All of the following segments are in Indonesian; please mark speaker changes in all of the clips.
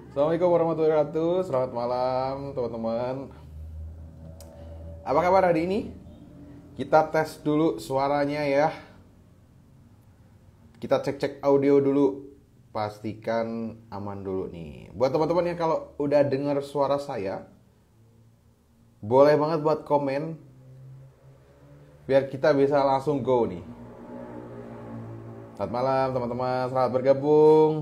Speaker 1: Assalamualaikum warahmatullahi wabarakatuh. Selamat malam teman-teman. Apa kabar hari ini? Kita tes dulu suaranya ya. Kita cek-cek audio dulu. Pastikan aman dulu nih. Buat teman-teman yang kalau udah dengar suara saya, boleh banget buat komen, biar kita bisa langsung go nih. Selamat malam teman-teman, selamat bergabung.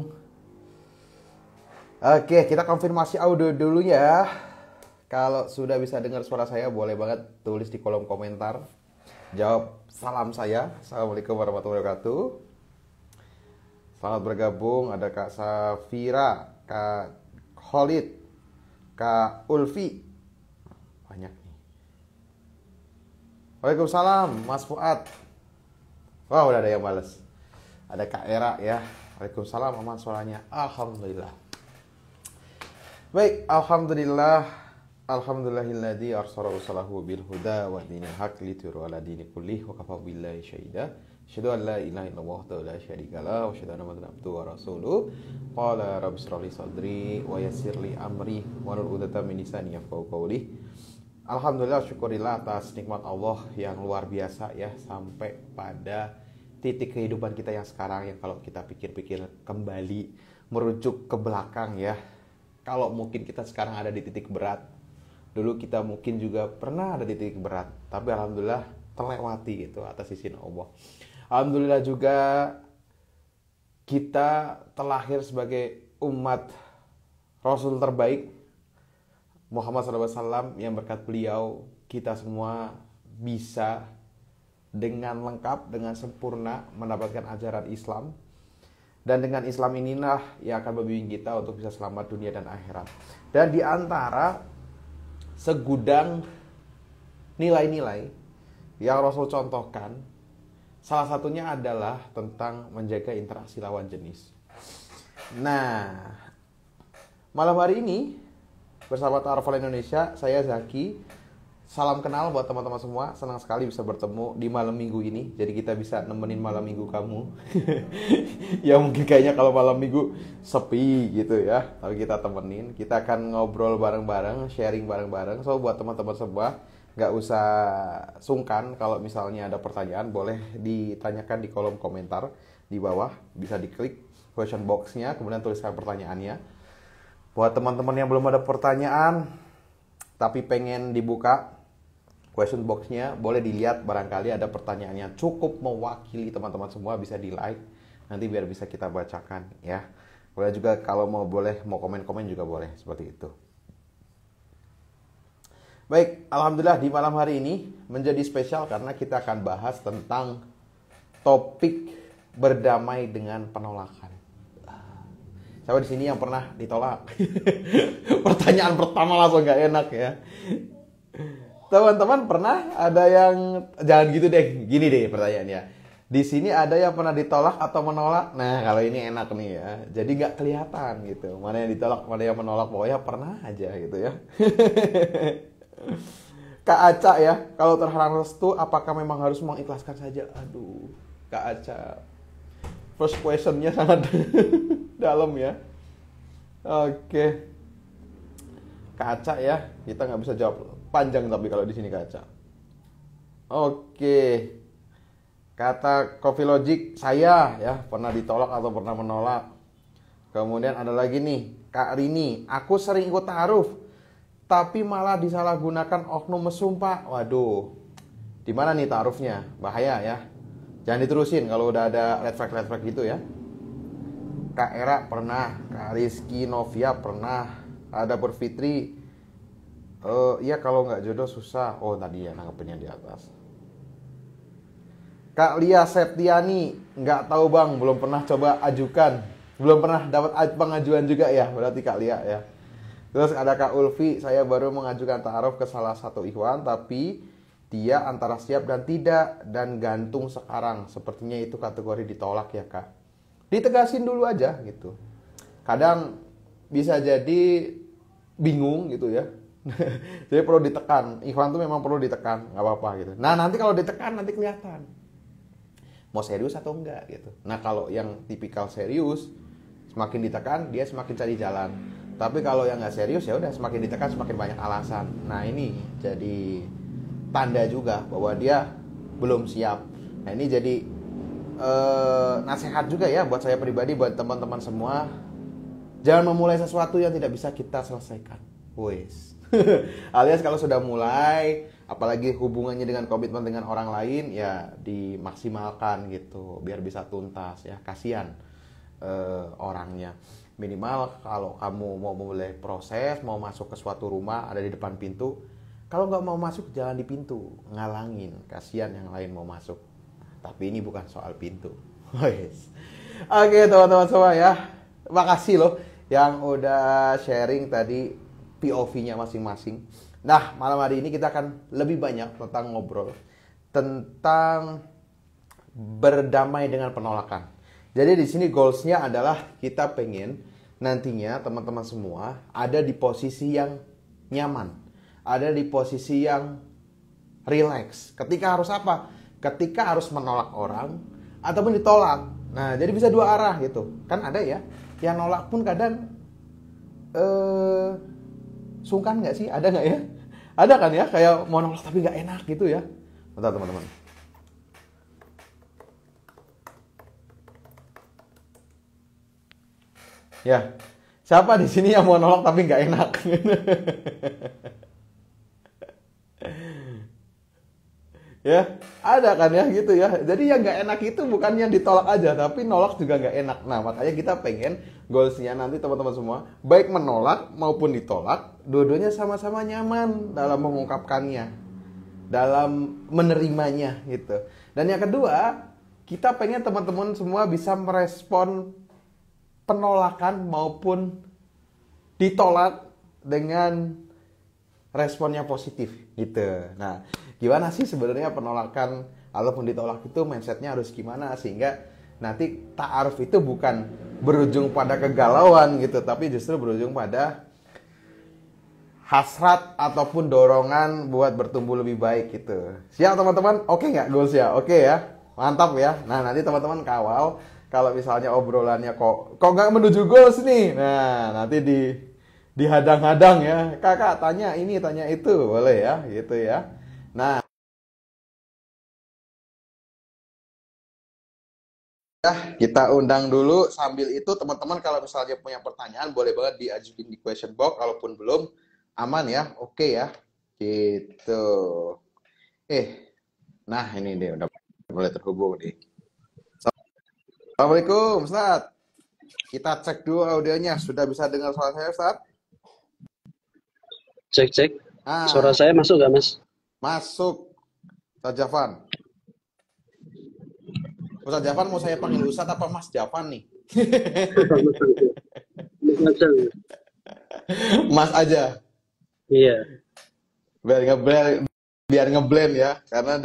Speaker 1: Oke, kita konfirmasi audio dulu ya. Kalau sudah bisa dengar suara saya, boleh banget tulis di kolom komentar. Jawab salam saya. Assalamualaikum warahmatullahi wabarakatuh. Selamat bergabung. Ada Kak Safira, Kak Khalid, Kak Ulfi. Banyak nih. Waalaikumsalam, Mas Fuad. Wah, udah ada yang bales. Ada Kak Era ya. Waalaikumsalam, aman suaranya. Alhamdulillah. Baik, alhamdulillah. Alhamdulillahilladzi arsala rasulahu bil huda wa dinil haqq liyudhhirahu 'ala dini kullih wa kafa billahi syahida. Asyhadu an la ilaha illallah wa la syarika lahu wa asyhadu anna Muhammadan abduhu wa rasuluh. Qala rabbi shrah li sadri wa yassir li amri wa hlul 'uqdatam min lisani yafqahu qawli. Alhamdulillah, syukurillah atas nikmat Allah yang luar biasa ya, sampai pada titik kehidupan kita yang sekarang yang kalau kita pikir-pikir kembali, merujuk ke belakang ya. Kalau mungkin kita sekarang ada di titik berat, dulu kita mungkin juga pernah ada di titik berat, tapi alhamdulillah terlewati gitu atas izin Allah. Alhamdulillah juga kita terlahir sebagai umat Rasul terbaik Muhammad SAW, yang berkat beliau kita semua bisa dengan lengkap, dengan sempurna mendapatkan ajaran Islam. Dan dengan Islam inilah yang akan membimbing kita untuk bisa selamat dunia dan akhirat. Dan di antara segudang nilai-nilai yang Rasul contohkan, salah satunya adalah tentang menjaga interaksi lawan jenis. Nah, malam hari ini bersama Ta'aruf Indonesia, saya Zaki. Salam kenal buat teman-teman semua. Senang sekali bisa bertemu di malam minggu ini. Jadi kita bisa nemenin malam minggu kamu. Ya mungkin kayaknya kalau malam minggu sepi gitu ya, tapi kita temenin. Kita akan ngobrol bareng-bareng, sharing bareng-bareng. So buat teman-teman semua, nggak usah sungkan kalau misalnya ada pertanyaan, boleh ditanyakan di kolom komentar di bawah. Bisa diklik question box-nya, kemudian tuliskan pertanyaannya. Buat teman-teman yang belum ada pertanyaan tapi pengen dibuka question box-nya, boleh dilihat, barangkali ada pertanyaannya cukup mewakili teman-teman semua, bisa di like nanti biar bisa kita bacakan ya. Boleh juga kalau boleh mau komen-komen juga boleh, seperti itu. Baik, alhamdulillah di malam hari ini menjadi spesial karena kita akan bahas tentang topik berdamai dengan penolakan. Siapa di sini yang pernah ditolak? Pertanyaan pertama langsung gak enak ya. Teman-teman pernah ada yang, jangan gitu deh, gini deh pertanyaannya. Di sini ada yang pernah ditolak atau menolak? Nah, kalau ini enak nih ya. Jadi nggak kelihatan gitu. Mana yang ditolak, mana yang menolak, pokoknya pernah aja gitu ya. Kak Aca ya, kalau terhalang restu apakah memang harus mengikhlaskan saja? Aduh, Kak Aca. First question-nya sangat dalam ya. Oke. Kak Aca ya, kita nggak bisa jawab panjang tapi kalau di sini Kak Aca. Oke. Kata Coffee Logic, saya ya pernah ditolak atau pernah menolak. Kemudian ada lagi nih, Kak Rini, aku sering ikut ta'aruf tapi malah disalahgunakan oknum mesum Pak. Waduh. Di mana nih ta'arufnya? Bahaya ya. Jangan diterusin kalau udah ada red flag gitu ya. Kak Era pernah, Kak Rizky Novia pernah, ada Berfitri. Iya kalau nggak jodoh susah. Oh tadi ya nanggepinnya di atas. Kak Lia Septiani, nggak tahu bang, belum pernah coba ajukan, belum pernah dapat pengajuan juga ya, berarti Kak Lia ya. Terus ada Kak Ulfi, saya baru mengajukan ta'aruf ke salah satu ikhwan, tapi dia antara siap dan tidak, dan gantung sekarang. Sepertinya itu kategori ditolak ya Kak. Ditegasin dulu aja gitu. Kadang bisa jadi bingung gitu ya. Jadi perlu ditekan. Ikhwan tuh memang perlu ditekan, nggak apa-apa gitu. Nah nanti kalau ditekan nanti kelihatan. mau serius atau enggak gitu. Nah kalau yang tipikal serius, semakin ditekan dia semakin cari jalan. Tapi kalau yang nggak serius ya udah semakin ditekan semakin banyak alasan. Nah ini jadi tanda juga bahwa dia belum siap. Nah ini jadi nasihat juga ya buat saya pribadi, buat teman-teman semua. Jangan memulai sesuatu yang tidak bisa kita selesaikan. Wes. Alias kalau sudah mulai, apalagi hubungannya dengan komitmen dengan orang lain, ya dimaksimalkan gitu, biar bisa tuntas ya. Kasihan orangnya. Minimal kalau kamu mau memulai proses, mau masuk ke suatu rumah, ada di depan pintu, kalau nggak mau masuk jangan di pintu, ngalangin, kasihan yang lain mau masuk. Tapi ini bukan soal pintu. Wes. Oke teman-teman semua ya, makasih loh yang udah sharing tadi POV-nya masing-masing. Nah malam hari ini kita akan lebih banyak tentang ngobrol tentang berdamai dengan penolakan. Jadi di sini goals-nya adalah kita pengen nantinya teman-teman semua ada di posisi yang nyaman, ada di posisi yang relax. Ketika harus apa? Ketika harus menolak orang ataupun ditolak. Nah, jadi bisa dua arah gitu. Kan ada ya, yang nolak pun kadang sungkan nggak sih? Ada nggak ya? Ada kan ya, kayak mau nolak tapi nggak enak gitu ya. Bentar teman-teman. Ya, siapa di sini yang mau nolak tapi nggak enak? Ya, ada kan ya gitu ya. Jadi yang nggak enak itu bukan yang ditolak aja, tapi nolak juga nggak enak. Nah, makanya kita pengen goalsnya nanti teman-teman semua, baik menolak maupun ditolak, dua-duanya sama-sama nyaman dalam mengungkapkannya, dalam menerimanya gitu. Dan yang kedua, kita pengen teman-teman semua bisa merespon penolakan maupun ditolak dengan responnya positif gitu. Nah, gimana sih sebenarnya penolakan ataupun ditolak itu mindsetnya harus gimana sehingga nanti ta'aruf itu bukan berujung pada kegalauan gitu, tapi justru berujung pada hasrat ataupun dorongan buat bertumbuh lebih baik gitu. Siap teman-teman? Oke nggak goals ya? Oke ya? Mantap ya? Nah nanti teman-teman kawal kalau misalnya obrolannya kok nggak menuju goals nih. Nah nanti dihadang-hadang ya. Kakak tanya ini tanya itu boleh ya gitu ya. Nah kita undang dulu. Sambil itu teman-teman kalau misalnya punya pertanyaan boleh banget diajuin di question box. Kalaupun belum aman ya. Oke ya. Gitu. Nah ini deh udah mulai terhubung nih. Assalamualaikum Ustaz. Kita cek dulu audionya. Sudah bisa dengar suara saya Ustaz?
Speaker 2: Cek.
Speaker 1: Ah,
Speaker 2: Suara saya masuk nggak, Mas?
Speaker 1: masuk. Ustaz Jafan. Ustaz Jafan mau saya panggil Ustaz apa Mas Jafan nih?
Speaker 2: Mas aja.
Speaker 1: Mas aja.
Speaker 2: Iya.
Speaker 1: Biar ngeblend ya. Karena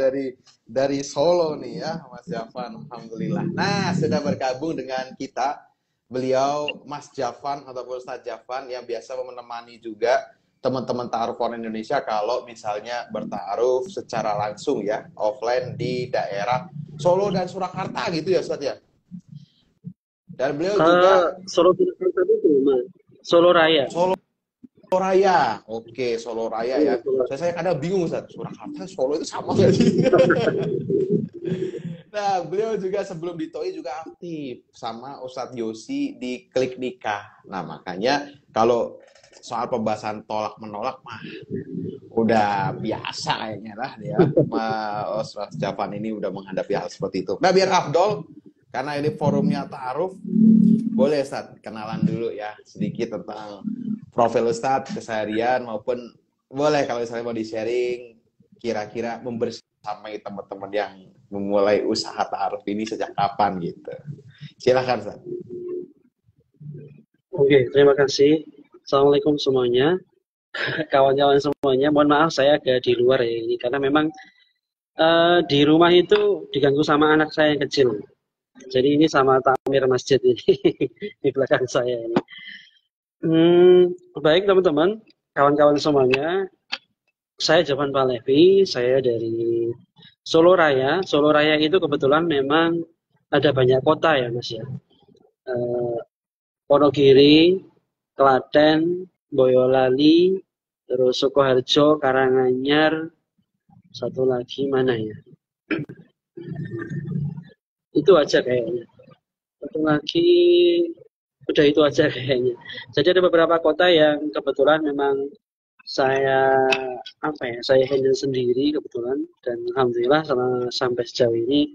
Speaker 1: dari Solo nih ya Mas Jafan. Alhamdulillah. Nah sudah bergabung dengan kita beliau Mas Jafan ataupun Ustaz Jafan yang biasa menemani juga teman-teman ta'aruf orang Indonesia kalau misalnya berta'aruf secara langsung ya, offline di daerah Solo dan Surakarta gitu ya Ustaz ya. Dan beliau juga
Speaker 2: Solo itu, Mas. Solo Raya.
Speaker 1: Solo Raya. Oke, Solo Raya ya.
Speaker 2: Solo.
Speaker 1: Saya kadang bingung Ustaz, Surakarta Solo itu sama nggak sih? Nah, beliau juga sebelum di TOI juga aktif sama Ustadz Yosi di Klik Nikah. Nah, makanya kalau soal pembahasan tolak menolak mah udah biasa kayaknya lah ya. Ustadz Jafan ini udah menghadapi hal seperti itu. Nah, biar afdol karena ini forumnya ta'aruf, boleh Ustadz kenalan dulu ya sedikit tentang profil Ustadz, keseharian maupun boleh kalau misalnya mau di-sharing kira-kira membersamai teman-teman yang memulai usaha ta'aruf ini sejak kapan gitu. Silahkan Ustaz.
Speaker 2: Oke, terima kasih. Assalamualaikum semuanya. Kawan-kawan semuanya, mohon maaf saya agak di luar ya ini karena memang di rumah itu diganggu sama anak saya yang kecil. Jadi ini sama takmir masjid ini di belakang saya ini. Baik teman-teman, kawan-kawan semuanya, saya Jafan Palevi, saya dari Solo Raya itu kebetulan memang ada banyak kota ya Mas ya. Eh, Wonogiri, Klaten, Boyolali, terus Sukoharjo, Karanganyar, satu lagi mana ya? Itu aja kayaknya. Satu lagi, udah itu aja kayaknya. Jadi ada beberapa kota yang kebetulan memang saya saya handle sendiri kebetulan dan alhamdulillah sampai sejauh ini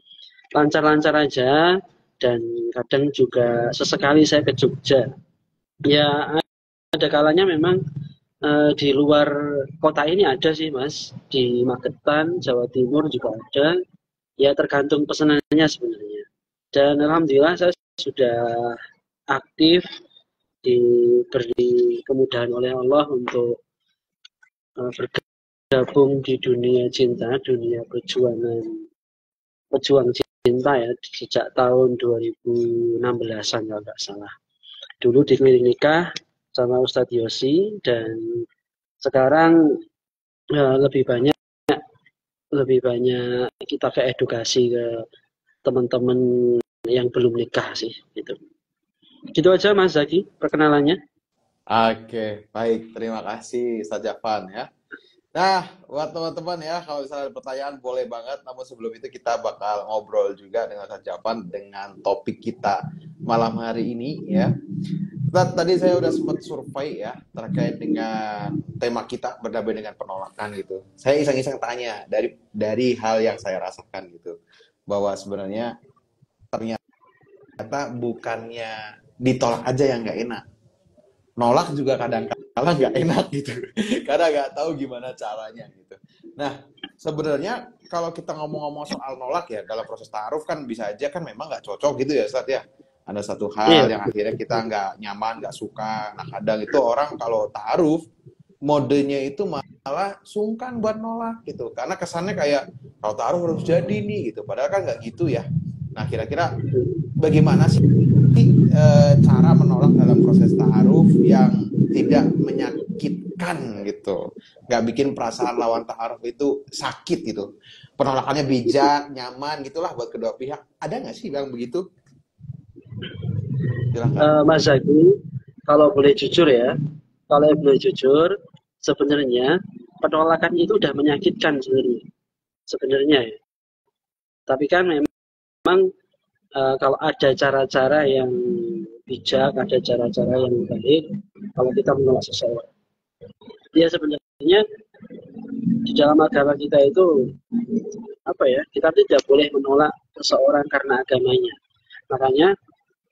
Speaker 2: lancar-lancar aja dan kadang juga sesekali saya ke Jogja. Ya ada kalanya memang di luar kota ini ada sih Mas, di Magetan, Jawa Timur juga ada. Ya tergantung pesanannya sebenarnya. Dan alhamdulillah saya sudah aktif diberi kemudahan oleh Allah untuk bergabung di dunia cinta, dunia pejuang cinta ya sejak tahun 2016-an kalau nggak salah. Dulu di klinik nikah sama Ustadz Yosi dan sekarang lebih banyak kita ke edukasi ke teman-teman yang belum nikah sih gitu. Gitu aja Mas Zaki perkenalannya.
Speaker 1: Oke, baik. Terima kasih Ustaz Jafan ya. Nah, buat teman-teman ya, kalau misalnya ada pertanyaan boleh banget. Namun sebelum itu kita bakal ngobrol juga dengan Ustaz Jafan dengan topik kita malam hari ini ya. Tadi saya udah sempat survei ya terkait dengan tema kita berdamai dengan penolakan gitu. Saya iseng-iseng tanya dari hal yang saya rasakan gitu, bahwa sebenarnya ternyata bukannya ditolak aja yang nggak enak, nolak juga kadang-kala nggak enak gitu, karena nggak tahu gimana caranya gitu. Nah, sebenarnya kalau kita ngomong-ngomong soal nolak ya dalam proses ta'aruf kan bisa aja kan memang nggak cocok gitu ya Ustadz ya. Ada satu hal
Speaker 2: Iya.
Speaker 1: yang akhirnya kita nggak nyaman, nggak suka. Nah kadang itu orang kalau ta'aruf modenya itu malah sungkan buat nolak gitu, karena kesannya kayak kalau ta'aruf harus jadi nih gitu, padahal kan nggak gitu ya. Nah kira-kira bagaimana sih cara menolak dalam proses ta'aruf yang tidak menyakitkan gitu, nggak bikin perasaan lawan ta'aruf itu sakit gitu, penolakannya bijak, nyaman gitulah buat kedua pihak. Ada nggak sih yang begitu? Silahkan.
Speaker 2: Mas Zaki, kalau boleh jujur ya, sebenarnya penolakan itu udah menyakitkan sebenarnya ya. Tapi kan memang kalau ada cara-cara yang bijak, ada cara-cara yang baik, kalau kita menolak seseorang. Ya sebenarnya di dalam agama kita itu kita tidak boleh menolak seseorang karena agamanya. Makanya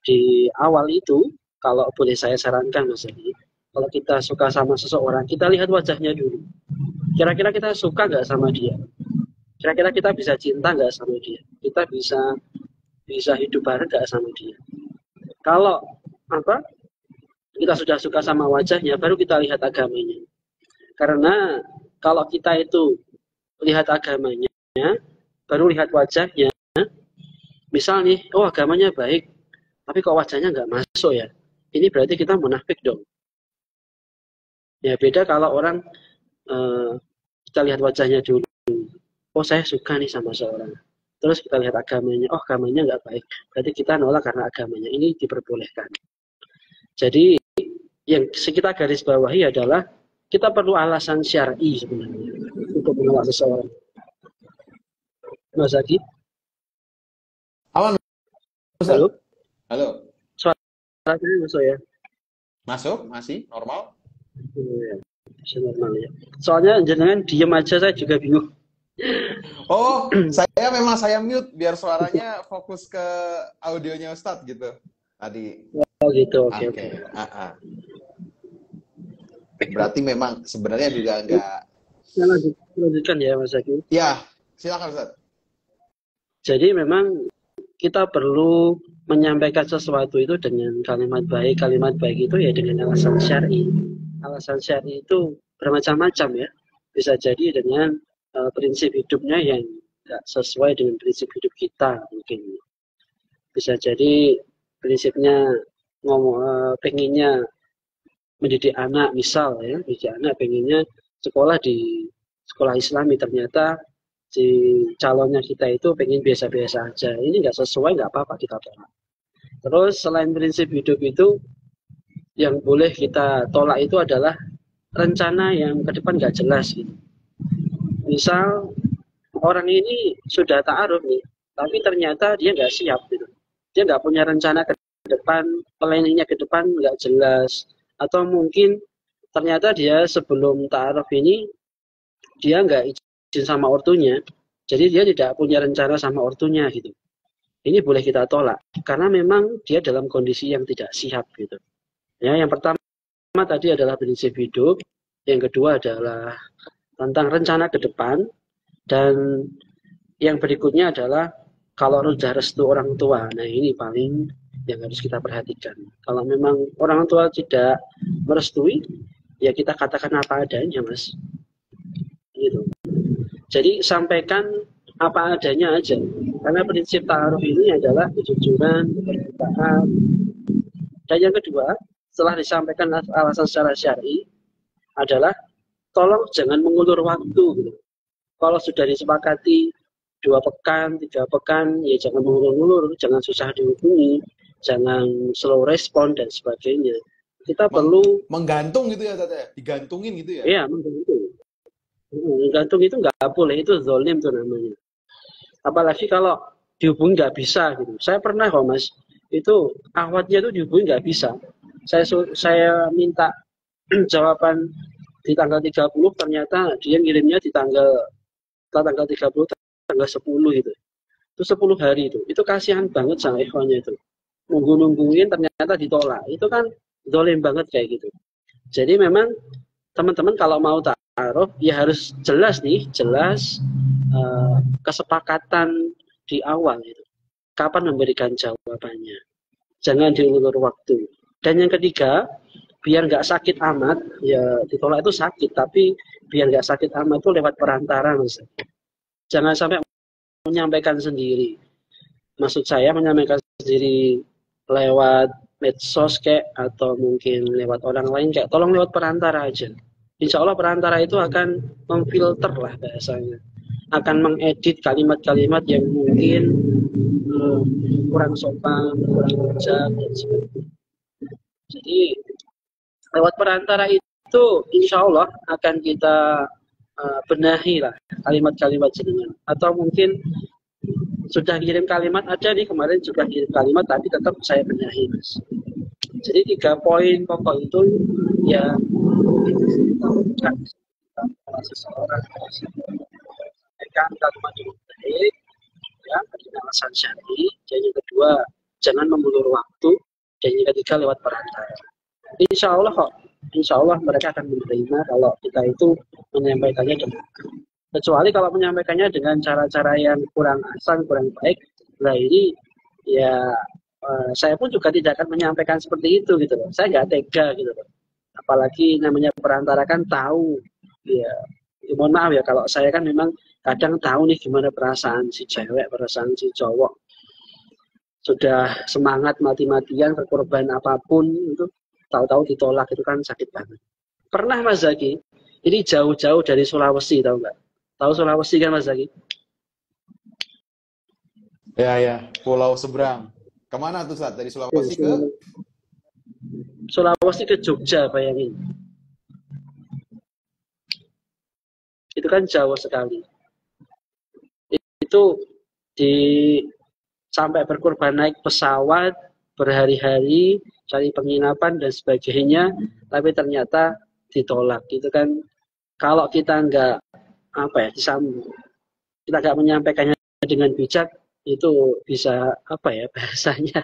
Speaker 2: di awal itu, kalau boleh saya sarankan Mas Adi, kalau kita suka sama seseorang, kita lihat wajahnya dulu. Kira-kira kita suka nggak sama dia? Kira-kira kita bisa cinta nggak sama dia? Kita bisa hidup bareng nggak sama dia? Kalau kita sudah suka sama wajahnya, baru kita lihat agamanya. Karena kalau kita itu lihat agamanya, baru lihat wajahnya, misal nih, oh agamanya baik, tapi kok wajahnya nggak masuk ya, ini berarti kita munafik dong. Ya beda kalau orang kita lihat wajahnya dulu, oh saya suka nih sama seorang, terus kita lihat agamanya, oh agamanya nggak baik, berarti kita nolak karena agamanya, ini diperbolehkan. Jadi yang kita garis bawahi adalah kita perlu alasan syar'i sebenarnya untuk menolak seseorang. Mas Adi?
Speaker 1: Aman, Ustaz?
Speaker 2: Halo?
Speaker 1: Halo.
Speaker 2: Suaranya masuk ya?
Speaker 1: Masuk? Masih? Normal?
Speaker 2: Ya, masih normal ya. Soalnya jangan diem aja, saya juga bingung.
Speaker 1: Oh, saya mute biar suaranya fokus ke audionya Ustadz gitu tadi.
Speaker 2: Oh gitu, oke.
Speaker 1: Berarti memang sebenarnya juga enggak.
Speaker 2: Saya lanjutkan ya Mas Zaki.
Speaker 1: Ya, silakan Ustadz.
Speaker 2: Jadi memang kita perlu menyampaikan sesuatu itu dengan kalimat baik. Kalimat baik itu ya dengan alasan syar'i. Alasan syar'i itu bermacam-macam ya. Bisa jadi dengan prinsip hidupnya yang tidak sesuai dengan prinsip hidup kita mungkin. Bisa jadi prinsipnya pengennya mendidik anak, misal ya, mendidik anak pengennya sekolah di sekolah Islami, ternyata si calonnya kita itu pengen biasa-biasa aja, ini nggak sesuai, nggak apa-apa kita tolak. Terus selain prinsip hidup itu, yang boleh kita tolak itu adalah rencana yang ke depan nggak jelas gitu. Misal orang ini sudah ta'aruf nih, tapi ternyata dia nggak siap gitu. Dia nggak punya rencana ke depan, planningnya ke depan nggak jelas. Atau mungkin ternyata dia sebelum ta'aruf ini, dia nggak izin sama ortunya. Jadi dia tidak punya rencana sama ortunya gitu. Ini boleh kita tolak, karena memang dia dalam kondisi yang tidak siap gitu. Ya, yang pertama tadi adalah prinsip hidup, yang kedua adalah tentang rencana ke depan, dan yang berikutnya adalah kalau sudah restu orang tua. Nah, ini paling yang harus kita perhatikan. Kalau memang orang tua tidak merestui, ya kita katakan apa adanya, Mas. Gitu. Jadi sampaikan apa adanya aja. Karena prinsip ta'aruf ini adalah kejujuran, keterbukaan. Dan yang kedua, setelah disampaikan alasan secara syar'i adalah tolong jangan mengulur waktu gitu. Kalau sudah disepakati 2 pekan, 3 pekan, ya jangan mengulur-ulur, jangan susah dihubungi, jangan slow respon dan sebagainya. Kita perlu
Speaker 1: menggantung gitu ya, Tata? Digantungin gitu ya?
Speaker 2: Iya, menggantung. Menggantung itu nggak boleh, itu zolim tuh namanya. Apalagi kalau dihubungi nggak bisa gitu. Saya pernah kok, Mas, itu awatnya tuh dihubungi nggak bisa. Saya minta jawaban di tanggal 30, ternyata dia ngirimnya di tanggal 30, tanggal 10 gitu. Itu 10 hari itu. Itu kasihan banget sama ikhwannya itu. Nungguin ternyata ditolak. Itu kan zolim banget kayak gitu. Jadi memang teman-teman kalau mau ta'aruf ya harus jelas nih, jelas kesepakatan di awal itu. Kapan memberikan jawabannya. Jangan diulur waktu. Dan yang ketiga, biar nggak sakit amat, ya ditolak itu sakit, tapi biar nggak sakit amat itu lewat perantara, Mas. Jangan sampai menyampaikan sendiri. Maksud saya menyampaikan sendiri lewat medsos kayak, atau mungkin lewat orang lain kayak, tolong lewat perantara aja. Insya Allah perantara itu akan memfilter lah bahasanya, akan mengedit kalimat-kalimat yang mungkin kurang sopan, kurang bijak dan sebagainya. Jadi lewat perantara itu insya Allah akan kita benahi lah kalimat-kalimat jenengan. Atau mungkin sudah kirim kalimat, ada nih kemarin sudah kirim kalimat tapi tetap saya benahi, Mas. Jadi 3 poin pokok itu ya kita bukan seseorang menyampaikan kalimat yang baik ya dengan alasan syar'i, dan yang kedua jangan mengulur waktu, dan yang ketiga lewat perantara. Insya Allah mereka akan menerima kalau kita itu menyampaikannya dengan baik. Kecuali kalau menyampaikannya dengan cara-cara yang kurang asal, kurang baik, nah ini ya saya pun juga tidak akan menyampaikan seperti itu gitu loh. Saya nggak tega gitu loh. Apalagi namanya perantara kan tahu, ya mohon maaf ya kalau saya kan memang kadang tahu nih gimana perasaan si cewek, perasaan si cowok. Sudah semangat mati-matian berkorban apapun itu, tahu-tahu ditolak, itu kan sakit banget. Pernah Mas Zaki, ini jauh-jauh dari Sulawesi, tahu nggak? Tahu Sulawesi kan Mas Zaki?
Speaker 1: Ya, pulau seberang. Kemana tuh saat dari Sulawesi ke?
Speaker 2: Sulawesi ke Jogja, bayangin. Itu kan jauh sekali. Itu sampai berkorban naik pesawat berhari-hari, cari penginapan dan sebagainya, tapi ternyata ditolak. Itu kan kalau kita nggak kita nggak menyampaikannya dengan bijak, itu bisa bahasanya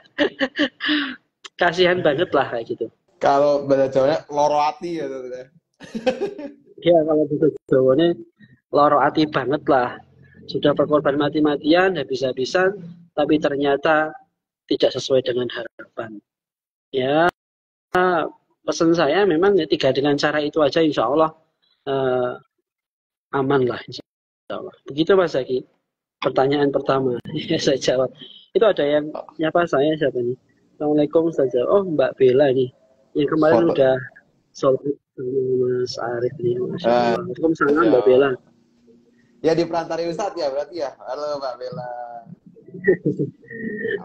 Speaker 2: kasihan banget lah kayak gitu.
Speaker 1: Kalau bahasa Jawanya loro ati ya.
Speaker 2: Ya kalau bahasa Jawanya loro ati banget lah. Sudah berkorban mati-matian, habis-habisan, tapi ternyata tidak sesuai dengan harapan. Ya, pesan saya memang ya, dengan cara itu aja insya Allah aman lah insya Allah. Begitu Mas Zaki. Pertanyaan pertama saya jawab. Itu ada yang nyapa saya, siapa nih? Assalamualaikum saja. Oh Mbak Bella nih. Yang kemarin udah solid Mas Arif nih. Waalaikumsalam Mbak Bella.
Speaker 1: Ya diperantari Ustadz ya berarti ya. Halo Mbak Bella.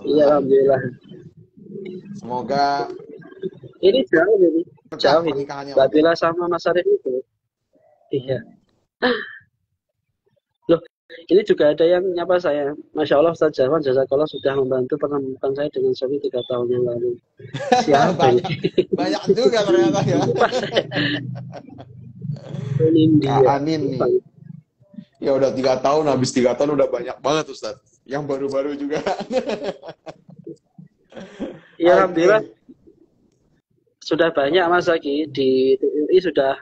Speaker 2: Iya,
Speaker 1: Alhamdulillah.
Speaker 2: alhamdulillah.
Speaker 1: Semoga
Speaker 2: Ini jauh ini,
Speaker 1: berkah
Speaker 2: jauh ini.
Speaker 1: pernikahannya
Speaker 2: Mbak
Speaker 1: Mbak Bella.
Speaker 2: Bella sama Mas Arif itu. Iya. Loh, ini juga ada yang nyapa saya. Masya Allah, Ustaz Jarwan Jazakallah sudah membantu pertemuan saya dengan suami 3 tahun yang lalu. Siapa ini?
Speaker 1: banyak banyak juga ternyata ya.
Speaker 2: Lupa saya. India.
Speaker 1: Kak Anin nih. Ya udah 3 tahun, habis 3 tahun udah banyak banget Ustaz. Yang baru-baru juga.
Speaker 2: Ya,
Speaker 1: Oke.
Speaker 2: alhamdulillah sudah banyak Mas lagi di TUI sudah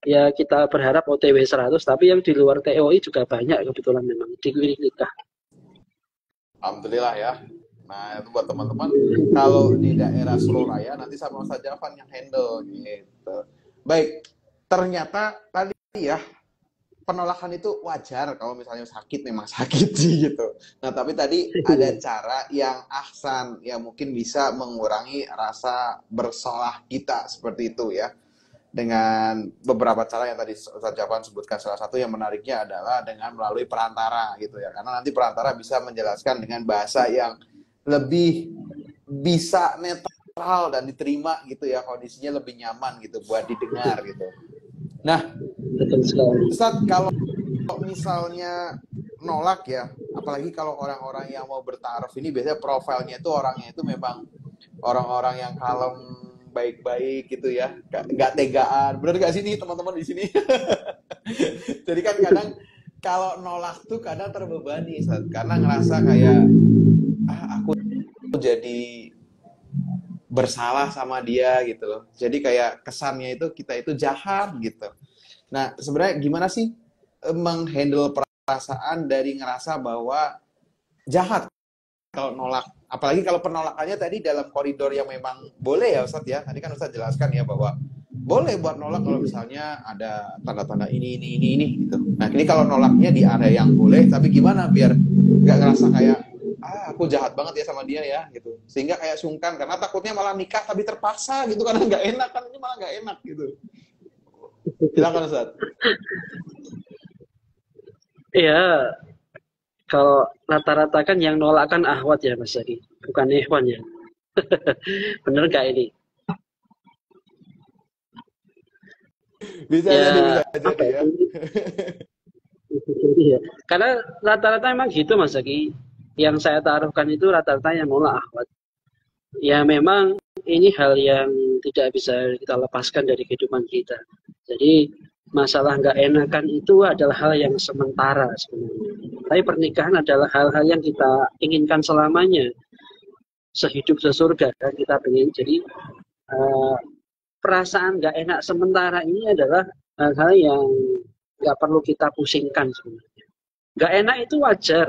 Speaker 2: ya kita berharap OTW 100 tapi yang di luar TOI juga banyak kebetulan memang di klinik nikah.
Speaker 1: Alhamdulillah ya. Nah itu buat teman-teman kalau di daerah Surabaya nanti sama Ustaz Jafan yang handle gitu. Baik, ternyata tadi ya penolakan itu wajar kalau misalnya sakit memang sakit sih gitu. Nah tapi tadi ada cara yang ahsan yang mungkin bisa mengurangi rasa bersalah kita seperti itu ya. Dengan beberapa cara yang tadi Ustaz Javan sebutkan, salah satu yang menariknya adalah dengan melalui perantara gitu ya. Karena nanti perantara bisa menjelaskan dengan bahasa yang lebih bisa netral dan diterima gitu ya, kondisinya lebih nyaman gitu buat didengar gitu. Nah,
Speaker 2: Betul sekali.
Speaker 1: Ustaz, kalau misalnya nolak ya, apalagi kalau orang-orang yang mau bertaraf ini biasanya profilnya itu orangnya itu memang orang-orang yang kalem, baik-baik gitu ya, nggak tegaan. Bener nggak sih nih teman-teman di sini? Jadi kan kadang kalau nolak tuh kadang terbebani, Ustaz, karena ngerasa kayak aku jadi bersalah sama dia gitu loh. Jadi kayak kesannya itu kita itu jahat gitu. Nah, sebenarnya gimana sih menghandle perasaan dari ngerasa bahwa jahat kalau nolak? Apalagi kalau penolakannya tadi dalam koridor yang memang boleh ya Ustadz ya. Tadi kan Ustadz jelaskan ya bahwa boleh buat nolak kalau misalnya ada tanda-tanda ini gitu. Nah, ini kalau nolaknya di area yang boleh, tapi gimana biar nggak ngerasa kayak aku jahat banget ya sama dia ya gitu. Sehingga kayak sungkan karena takutnya malah nikah tapi terpaksa gitu karena nggak enak, kan ini malah nggak enak gitu. Silakan Ustadz.
Speaker 2: Iya, kalau rata-rata kan yang nolak kan ahwat ya Mas Zaki, bukan ikhwan ya. Bener nggak ini?
Speaker 1: Bisa
Speaker 2: Ya,
Speaker 1: jadi ya.
Speaker 2: Iya. Karena rata-rata emang gitu Mas Zaki. Yang saya taruhkan itu rata-rata yang nolak ahwat. Ya memang ini hal yang tidak bisa kita lepaskan dari kehidupan kita. Jadi masalah nggak enakan itu adalah hal yang sementara sebenarnya. Tapi pernikahan adalah hal-hal yang kita inginkan selamanya. Sehidup sesurga dan kita pengen. Jadi perasaan nggak enak sementara ini adalah hal-hal yang nggak perlu kita pusingkan sebenarnya. Nggak enak itu wajar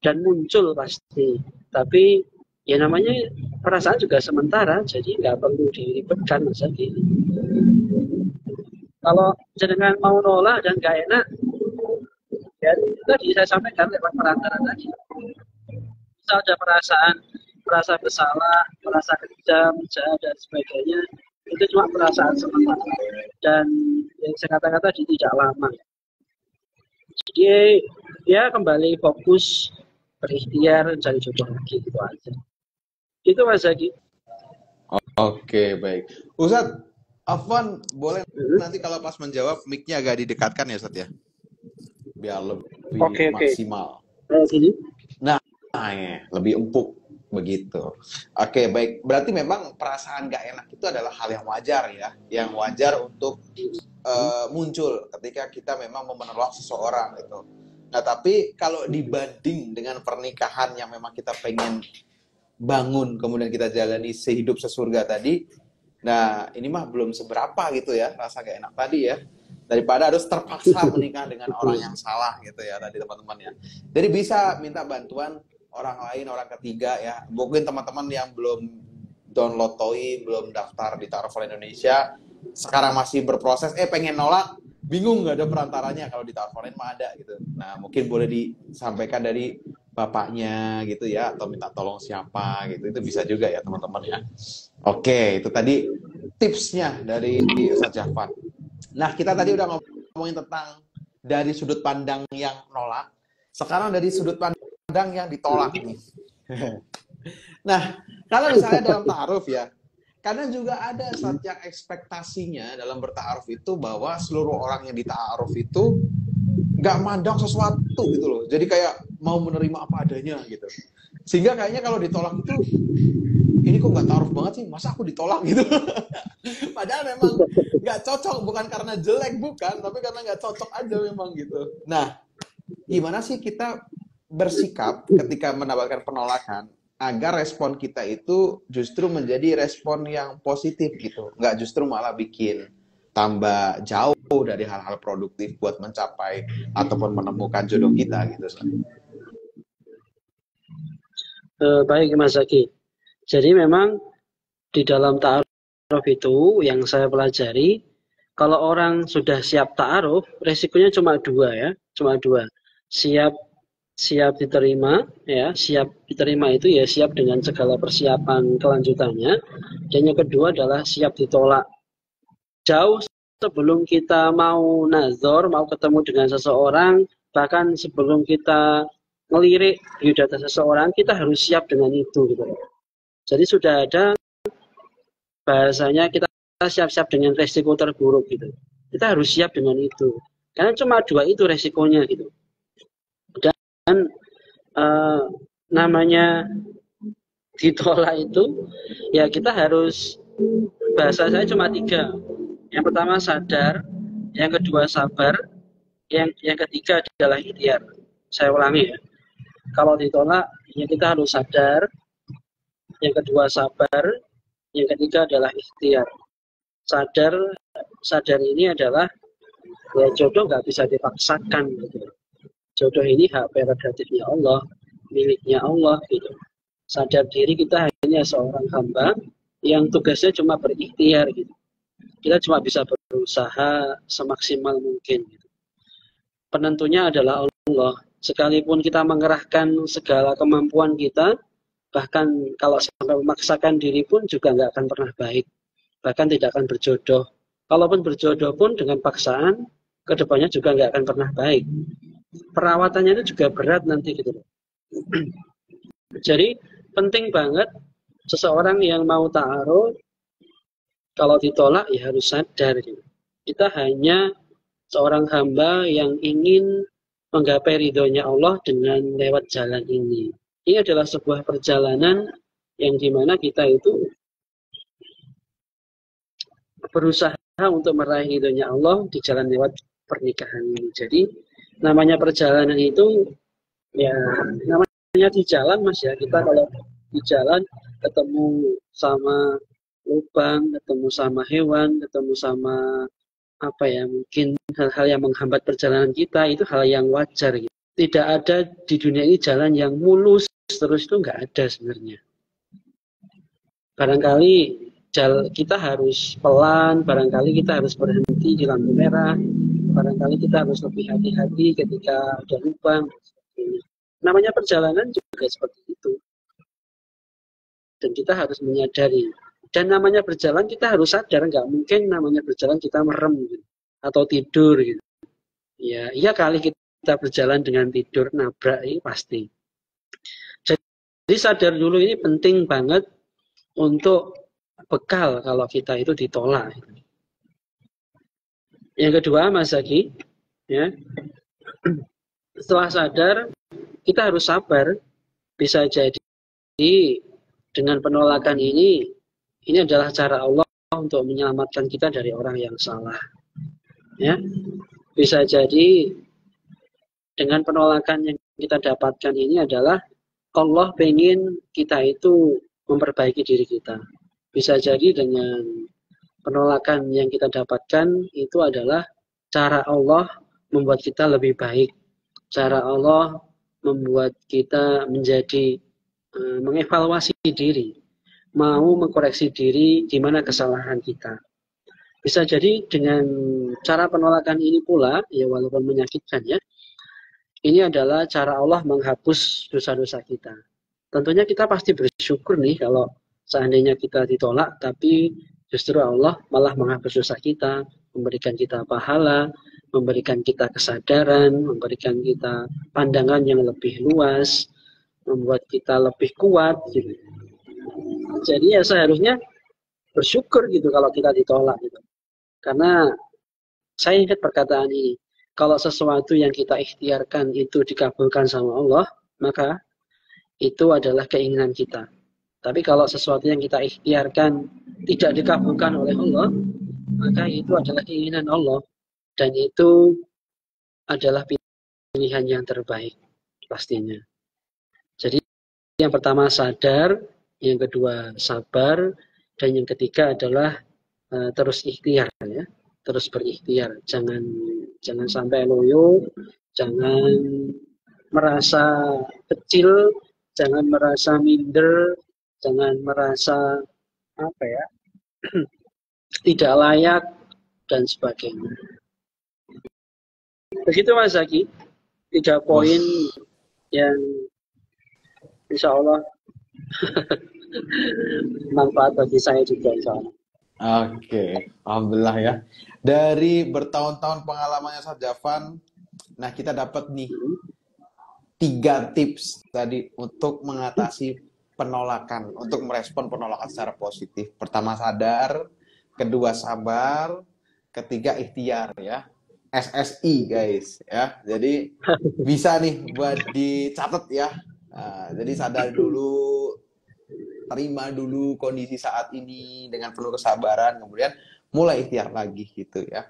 Speaker 2: dan muncul pasti. Tapi ya namanya perasaan juga sementara, jadi nggak perlu diribetkan Mas Adi. Kalau jenengan mau nolak dan nggak enak, ya tadi saya sampaikan lewat perantara tadi. Misal ada merasa bersalah, merasa kejam, jahat dan sebagainya, itu cuma perasaan sementara dan yang saya katakan tadi tidak lama. Jadi ya kembali fokus berikhtiar cari jodoh lagi itu aja. Itu Mas Zaki.
Speaker 1: Oke, baik. Ustadz, Afwan, boleh nanti kalau pas menjawab mic-nya agak didekatkan ya, Ustadz ya? Biar lebih maksimal.
Speaker 2: Sini.
Speaker 1: Nah, ya, lebih empuk begitu. Oke, baik. Berarti memang perasaan gak enak itu adalah hal yang wajar ya, yang wajar untuk muncul ketika kita memang mau menolak seseorang gitu. Nah, tapi kalau dibanding dengan pernikahan yang memang kita pengen bangun, kemudian kita jalani sehidup sesurga tadi, nah ini mah belum seberapa gitu ya, rasa gak enak tadi ya, daripada harus terpaksa menikah dengan orang yang salah gitu ya tadi teman-teman ya. Jadi bisa minta bantuan orang lain, orang ketiga ya. Mungkin teman-teman yang belum download TOI, belum daftar di Tarfol Indonesia, sekarang masih berproses, pengen nolak, bingung nggak ada perantaranya, kalau di Tarfol mah ada gitu. Nah mungkin boleh disampaikan dari bapaknya gitu ya, atau minta tolong siapa gitu, itu bisa juga ya teman-teman ya. Oke, itu tadi tipsnya dari Ustadz Jafar. Nah kita tadi udah ngomongin tentang dari sudut pandang yang nolak, sekarang dari sudut pandang yang ditolak nih. Nah, kalau misalnya dalam ta'aruf ya, karena juga ada saat yang ekspektasinya dalam berta'aruf itu bahwa seluruh orang yang dita'aruf itu nggak mandang sesuatu gitu loh. Jadi kayak mau menerima apa adanya gitu. Sehingga kayaknya kalau ditolak itu, ini kok nggak ta'aruf banget sih, masa aku ditolak gitu. Padahal memang nggak cocok, bukan karena jelek, bukan, tapi karena nggak cocok aja memang gitu. Nah, gimana sih kita bersikap ketika mendapatkan penolakan agar respon kita itu justru menjadi respon yang positif gitu, nggak justru malah bikin tambah jauh dari hal-hal produktif buat mencapai ataupun menemukan jodoh kita gitu.
Speaker 2: Baik Mas Zaki. Jadi memang di dalam ta'aruf itu yang saya pelajari, kalau orang sudah siap ta'aruf, resikonya cuma dua ya, cuma dua. Siap diterima, ya, siap diterima itu ya siap dengan segala persiapan kelanjutannya. Dan yang kedua adalah siap ditolak. Jauh sebelum kita mau nazar, mau ketemu dengan seseorang, bahkan sebelum kita ngelirik biodata seseorang, kita harus siap dengan itu gitu. Jadi sudah ada bahasanya kita siap-siap dengan resiko terburuk gitu. Kita harus siap dengan itu. Karena cuma dua itu resikonya gitu. Dan namanya ditolak itu, ya kita harus, bahasa saya cuma tiga. Yang pertama sadar, yang kedua sabar, yang ketiga adalah ikhtiar. Saya ulangi ya. Kalau ditolak, ya kita harus sadar, yang kedua sabar, yang ketiga adalah ikhtiar. Sadar ini adalah ya jodoh nggak bisa dipaksakan gitu. Jodoh ini hak prerogatifnya Allah, miliknya Allah gitu. Sadar diri kita hanya seorang hamba yang tugasnya cuma berikhtiar gitu. Kita cuma bisa berusaha semaksimal mungkin gitu. Penentunya adalah Allah. Sekalipun kita mengerahkan segala kemampuan kita, bahkan kalau sampai memaksakan diri pun juga nggak akan pernah baik. Bahkan tidak akan berjodoh. Kalaupun berjodoh pun dengan paksaan, kedepannya juga nggak akan pernah baik. Perawatannya itu juga berat nanti gitu. Jadi penting banget seseorang yang mau ta'aruf, kalau ditolak ya harus sadar gitu. Kita hanya seorang hamba yang ingin menggapai ridhonya Allah dengan lewat jalan ini. Ini adalah sebuah perjalanan yang dimana kita itu berusaha untuk meraih ridhonya Allah di jalan lewat pernikahan ini. Jadi namanya perjalanan itu ya namanya di jalan Mas ya. Kita kalau di jalan ketemu sama lubang, ketemu sama hewan, ketemu sama apa ya, mungkin hal-hal yang menghambat perjalanan kita, itu hal yang wajar gitu. Tidak ada di dunia ini jalan yang mulus terus, itu nggak ada sebenarnya. Barangkali kita harus pelan, barangkali kita harus berhenti di lampu merah, barangkali kita harus lebih hati-hati ketika ada lubang. Namanya perjalanan juga seperti itu. Dan kita harus menyadari. Dan namanya berjalan kita harus sadar, nggak mungkin namanya berjalan kita merem gitu, atau tidur gitu. Ya, iya kali kita berjalan dengan tidur nabrak ini pasti. Jadi sadar dulu ini penting banget untuk bekal kalau kita itu ditolak. Yang kedua Mas Zaki, ya, setelah sadar kita harus sabar. Bisa jadi dengan penolakan ini adalah cara Allah untuk menyelamatkan kita dari orang yang salah. Ya, bisa jadi dengan penolakan yang kita dapatkan ini adalah Allah pengen kita itu memperbaiki diri kita. Bisa jadi dengan penolakan yang kita dapatkan itu adalah cara Allah membuat kita lebih baik. Cara Allah membuat kita menjadi mengevaluasi diri, mau mengkoreksi diri di mana kesalahan kita. Bisa jadi dengan cara penolakan ini pula, ya walaupun menyakitkan ya, ini adalah cara Allah menghapus dosa-dosa kita. Tentunya kita pasti bersyukur nih kalau seandainya kita ditolak, tapi justru Allah malah menghapus dosa kita, memberikan kita pahala, memberikan kita kesadaran, memberikan kita pandangan yang lebih luas, membuat kita lebih kuat gitu. Jadi ya seharusnya bersyukur gitu kalau kita ditolak gitu. Karena saya ingat perkataan ini, kalau sesuatu yang kita ikhtiarkan itu dikabulkan sama Allah, maka itu adalah keinginan kita. Tapi kalau sesuatu yang kita ikhtiarkan tidak dikabulkan oleh Allah, maka itu adalah keinginan Allah. Dan itu adalah pilihan yang terbaik pastinya. Jadi yang pertama sadar, yang kedua sabar, dan yang ketiga adalah terus ikhtiar ya, terus berikhtiar. Jangan sampai loyo, jangan merasa kecil, jangan merasa minder, jangan merasa apa ya, tidak layak dan sebagainya. Begitu Mas Zaki, 3 poin yang insya Allah manfaat bagi saya juga insya Allah.
Speaker 1: Oke, alhamdulillah ya. Dari bertahun-tahun pengalamannya Ustaz Jafan, nah kita dapat nih 3 tips tadi untuk mengatasi penolakan, untuk merespon penolakan secara positif. Pertama sadar, kedua sabar, ketiga ikhtiar ya. SSI guys ya. Jadi bisa nih buat dicatat ya. Nah, jadi sadar dulu, terima dulu kondisi saat ini dengan penuh kesabaran, kemudian mulai ikhtiar lagi gitu ya.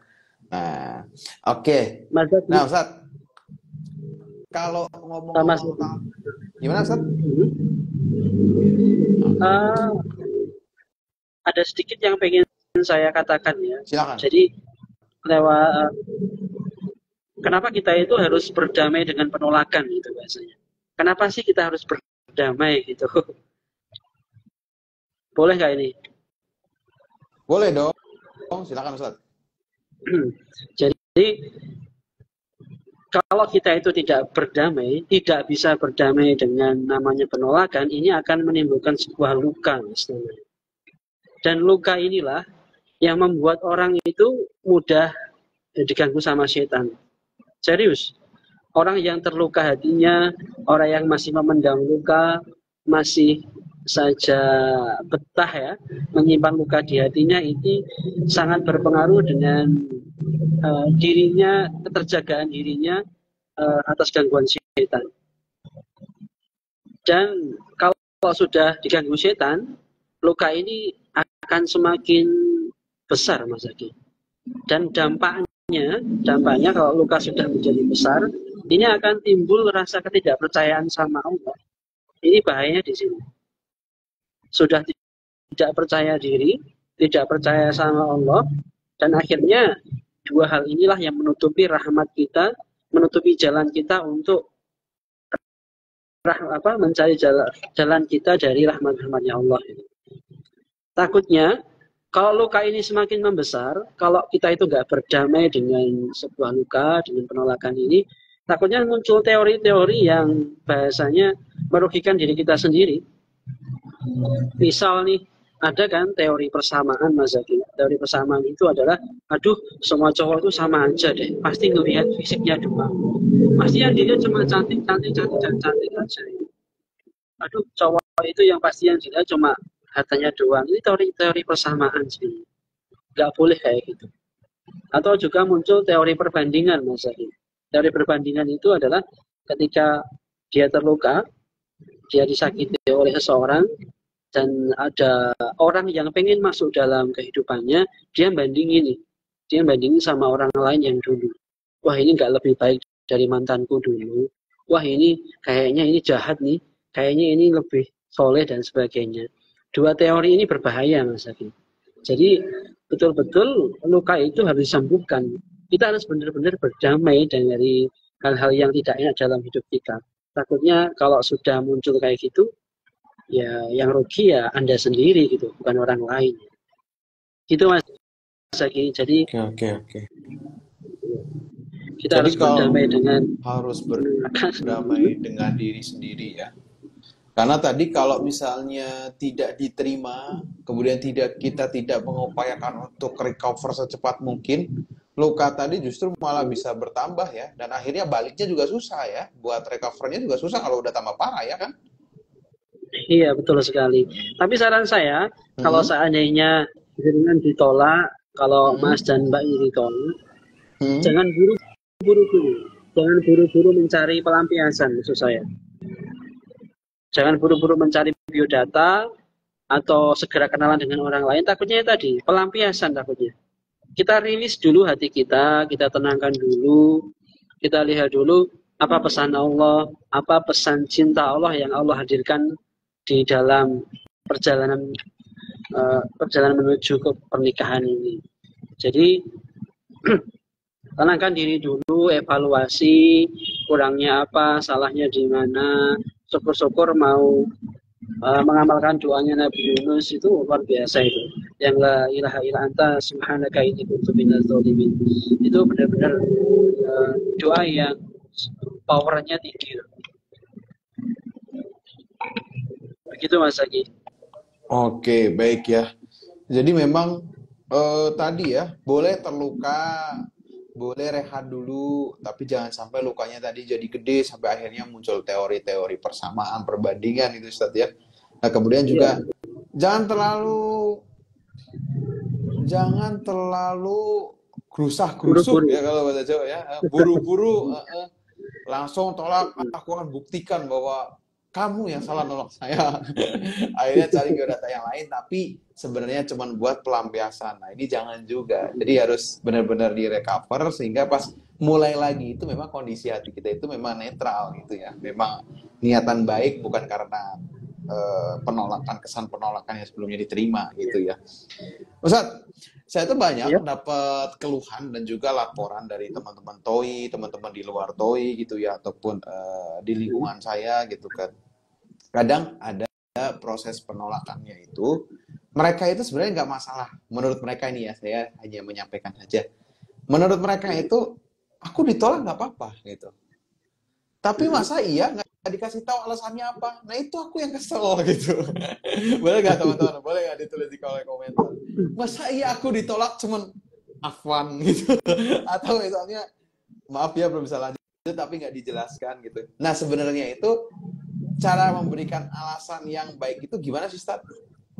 Speaker 1: Nah, oke. Nah, Ustaz, kalau ngomong-ngomong tentang gimana Ustaz?
Speaker 2: Ada sedikit yang pengen saya katakan ya.
Speaker 1: Silakan.
Speaker 2: Jadi kenapa kita itu harus berdamai dengan penolakan gitu biasanya? Kenapa sih kita harus berdamai gitu? Boleh nggak ini?
Speaker 1: Boleh dong. Silakan Ustaz.
Speaker 2: Jadi kalau kita itu tidak berdamai, tidak bisa berdamai dengan namanya penolakan, ini akan menimbulkan sebuah luka misalnya. Dan luka inilah yang membuat orang itu mudah diganggu sama setan. Serius. Orang yang terluka hatinya, orang yang masih memendam luka, masih saja betah ya, menyimpan luka di hatinya, ini sangat berpengaruh dengan dirinya, keterjagaan dirinya atas gangguan setan. Dan kalau sudah diganggu setan, luka ini akan semakin besar Mas Zaki. Dan dampaknya kalau luka sudah menjadi besar, ini akan timbul rasa ketidakpercayaan sama Allah. Ini bahayanya di sini. Sudah tidak percaya diri, tidak percaya sama Allah, dan akhirnya 2 hal inilah yang menutupi rahmat kita, menutupi jalan kita untuk mencari jalan kita dari rahmat-rahmatnya Allah. Takutnya kalau luka ini semakin membesar, kalau kita itu nggak berdamai dengan sebuah luka, dengan penolakan ini, takutnya muncul teori-teori yang bahasanya merugikan diri kita sendiri. Misal nih, ada kan teori persamaan Mas Zaki. Teori persamaan itu adalah, aduh semua cowok itu sama aja deh, pasti ngelihat fisiknya doang. Pasti yang dilihat cuma cantik aja. Aduh cowok itu yang pasti yang dilihat cuma hartanya doang. Ini teori persamaan sih. Nggak boleh kayak gitu. Atau juga muncul teori perbandingan Mas Zaki. Teori perbandingan itu adalah ketika dia terluka, dia disakiti oleh seseorang, dan ada orang yang pengen masuk dalam kehidupannya, dia bandingin sama orang lain yang dulu. Wah ini nggak lebih baik dari mantanku dulu. Wah ini kayaknya ini jahat nih, kayaknya ini lebih soleh dan sebagainya. 2 teori ini berbahaya Mas Zaki. Jadi betul-betul luka itu harus disembuhkan. Kita harus benar-benar berdamai dari hal-hal yang tidak enak dalam hidup kita. Takutnya kalau sudah muncul kayak gitu, ya yang rugi ya Anda sendiri gitu, bukan orang lain. Gitu Mas Zaki. Jadi
Speaker 1: Oke.
Speaker 2: kita harus berdamai
Speaker 1: dengan diri sendiri ya. Karena tadi kalau misalnya tidak diterima, kemudian kita tidak mengupayakan untuk recover secepat mungkin, luka tadi justru malah bisa bertambah ya, dan akhirnya baliknya juga susah ya, buat recovernya juga susah kalau udah tambah parah ya kan.
Speaker 2: Iya, betul sekali. Tapi saran saya, kalau
Speaker 1: Mm-mm.
Speaker 2: seandainya dengan ditolak, kalau Mas
Speaker 1: Mm-mm.
Speaker 2: dan Mbak ini ditolak,
Speaker 1: Mm-mm.
Speaker 2: jangan buru-buru dulu. Jangan buru-buru mencari pelampiasan, maksud saya. Jangan buru-buru mencari biodata atau segera kenalan dengan orang lain. Takutnya tadi, pelampiasan takutnya. Kita rilis dulu hati kita tenangkan dulu, kita lihat dulu apa pesan Allah, apa pesan cinta Allah yang Allah hadirkan di dalam perjalanan perjalanan menuju ke pernikahan ini. Jadi tenangkan diri dulu, evaluasi kurangnya apa, salahnya di mana. Syukur-syukur mau mengamalkan doanya Nabi Yunus itu luar biasa itu. Yang la ilaha illa anta subhanaka inni kuntu minaz zalimin. Itu benar-benar doa yang powernya tinggi. Begitu Mas Aki.
Speaker 1: Oke, baik ya. Jadi memang tadi ya, boleh terluka, boleh rehat dulu, tapi jangan sampai lukanya tadi jadi gede sampai akhirnya muncul teori-teori persamaan, perbandingan itu Ustaz ya. Nah, kemudian
Speaker 2: Iya,
Speaker 1: juga jangan terlalu jangan terlalu gerusah-gerusuk
Speaker 2: buru-buru.
Speaker 1: ya kalau bahasa Jawa ya. Buru-buru langsung tolak, aku akan buktikan bahwa kamu yang salah nolak saya. Akhirnya cari biodata yang lain, tapi sebenarnya cuma buat pelampiasan. Nah, ini jangan juga. Jadi harus benar-benar di-recover sehingga pas mulai lagi itu memang kondisi hati kita itu memang netral gitu ya. Memang niatan baik bukan karena penolakan, kesan penolakan yang sebelumnya diterima gitu ya. Ustaz, saya tuh banyak
Speaker 2: Ya,
Speaker 1: dapat keluhan dan juga laporan dari teman-teman TOI, teman-teman di luar TOI gitu ya, ataupun di lingkungan saya gitu kan. Kadang ada proses penolakannya itu, mereka itu sebenarnya nggak masalah. Menurut mereka ini ya, saya hanya menyampaikan saja. Menurut mereka itu, aku ditolak nggak apa-apa gitu. Tapi masa iya nggak dikasih tahu alasannya apa? Nah itu aku yang kesel gitu. Boleh nggak teman-teman? Boleh nggak ditulis di kolom komentar? Masa iya aku ditolak cuman afwan gitu? Atau misalnya maaf ya belum bisa lanjut tapi nggak dijelaskan gitu. Nah sebenarnya itu cara memberikan alasan yang baik itu gimana sih Ustaz?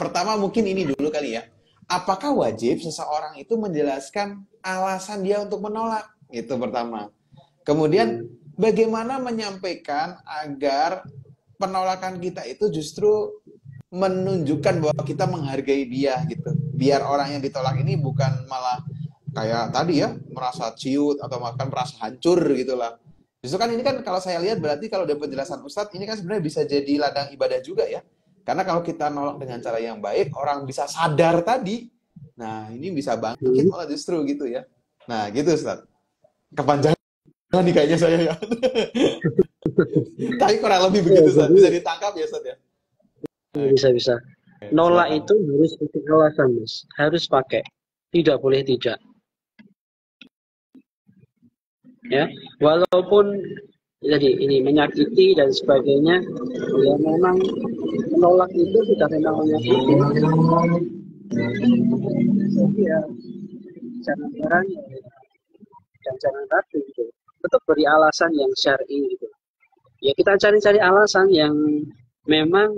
Speaker 1: Pertama mungkin ini dulu kali ya. Apakah wajib seseorang itu menjelaskan alasan dia untuk menolak? Itu pertama. Kemudian bagaimana menyampaikan agar penolakan kita itu justru menunjukkan bahwa kita menghargai dia gitu. Biar orang yang ditolak ini bukan malah kayak tadi ya merasa ciut atau bahkan merasa hancur gitulah. Justru kan ini kan kalau saya lihat berarti kalau dari penjelasan Ustadz ini kan sebenarnya bisa jadi ladang ibadah juga ya. Karena kalau kita nolak dengan cara yang baik, orang bisa sadar tadi. Nah, ini bisa bangkit malah justru gitu ya. Nah, gitu Ustadz. Kepanjangan nih kayaknya saya ya. Tapi kurang lebih
Speaker 2: ya,
Speaker 1: begitu Ustadz.
Speaker 2: jadi
Speaker 1: Bisa ditangkap ya Ustadz ya.
Speaker 2: bisa-bisa. Nolak
Speaker 1: Silakan.
Speaker 2: itu harus pakai alasan, Mas. Harus pakai. Tidak boleh tidak. Ya, walaupun jadi ini menyakiti dan sebagainya, ya memang menolak itu sudah memang menyakiti. Jadi ya jangan heran dan jangan ragu gitu. Tetap beri alasan yang syar'i gitu. Ya kita cari-cari alasan yang memang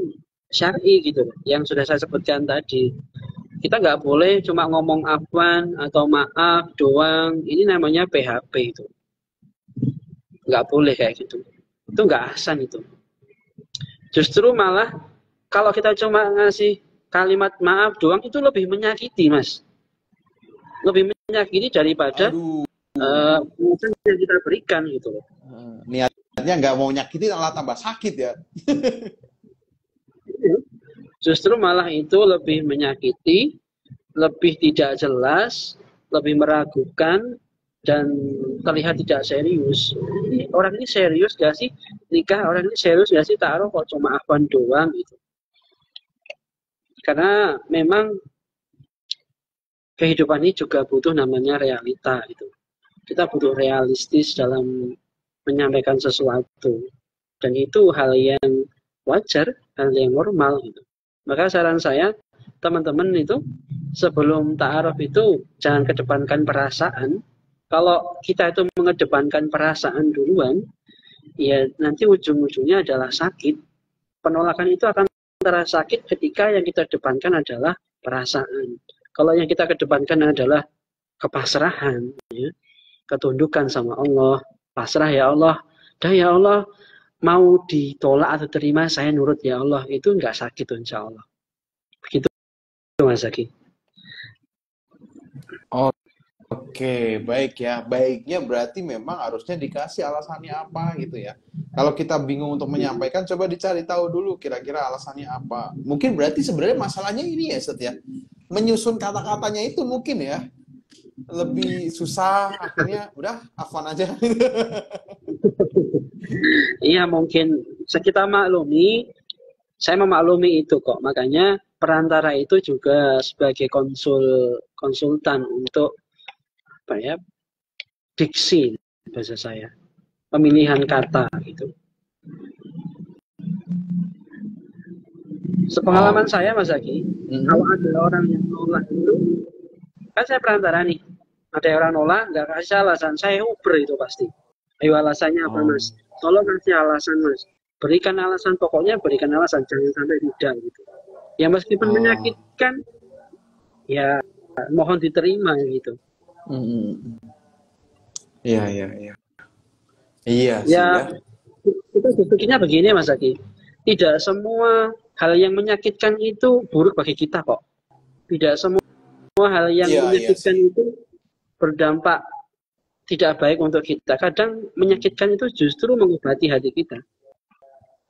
Speaker 2: syar'i gitu, yang sudah saya sebutkan tadi. Kita nggak boleh cuma ngomong afwan atau maaf doang. Ini namanya PHP itu. Nggak boleh kayak gitu. Itu nggak ahsan itu. Justru malah kalau kita cuma ngasih kalimat maaf doang itu lebih menyakiti, Mas. Lebih menyakiti daripada
Speaker 1: Aduh.
Speaker 2: yang kita berikan gitu loh.
Speaker 1: Niatnya nggak mau nyakitin malah tambah sakit ya.
Speaker 2: Justru malah itu lebih menyakiti, lebih tidak jelas, lebih meragukan, dan terlihat tidak serius. Orang ini serius gak sih nikah? Orang ini serius gak sih taruh kok cuma afwan doang gitu. Karena memang kehidupan ini juga butuh namanya realita gitu. Kita butuh realistis dalam menyampaikan sesuatu. Dan itu hal yang wajar, hal yang normal gitu. Maka saran saya, teman-teman itu sebelum ta'aruf itu jangan kedepankan perasaan, Kalau kita itu mengedepankan perasaan duluan, ya nanti ujung-ujungnya adalah sakit. Penolakan itu akan terasa sakit ketika yang kita depankan adalah perasaan. Kalau yang kita kedepankan adalah kepasrahan, ya, ketundukan sama Allah, pasrah ya Allah, dah ya Allah, mau ditolak atau terima saya nurut ya Allah, itu nggak sakit tuh insya Allah. Begitu Mas Zaki.
Speaker 1: Oke, baik ya. Baiknya berarti memang harusnya dikasih alasannya apa gitu ya. Kalau kita bingung untuk menyampaikan, coba dicari tahu dulu kira-kira alasannya apa. Mungkin berarti sebenarnya masalahnya ini ya, Set ya. Menyusun kata-katanya itu mungkin ya lebih susah. Akhirnya udah afwan aja.
Speaker 2: Iya mungkin kita maklumi, saya memaklumi itu kok. Makanya perantara itu juga sebagai konsultan untuk apa ya, diksi bahasa saya, pemilihan kata gitu. Sepengalaman saya Mas Zaki, kalau ada orang yang nolak itu, kan saya perantara nih, ada orang nolak nggak kasih alasan, saya uber itu pasti. Ayo alasannya apa Mas? Tolong kasih alasan Mas. Berikan alasan, pokoknya berikan alasan, jangan sampai tidak gitu. Ya meskipun menyakitkan, ya mohon diterima gitu.
Speaker 1: Iya, iya, iya. Iya sih
Speaker 2: Ya,
Speaker 1: ya.
Speaker 2: kita berpikirnya begini Mas Zaki, tidak semua hal yang menyakitkan itu buruk bagi kita kok. Tidak semua hal yang
Speaker 1: Iya, iya
Speaker 2: menyakitkan
Speaker 1: sih.
Speaker 2: itu berdampak tidak baik untuk kita. Kadang menyakitkan itu justru mengobati hati kita.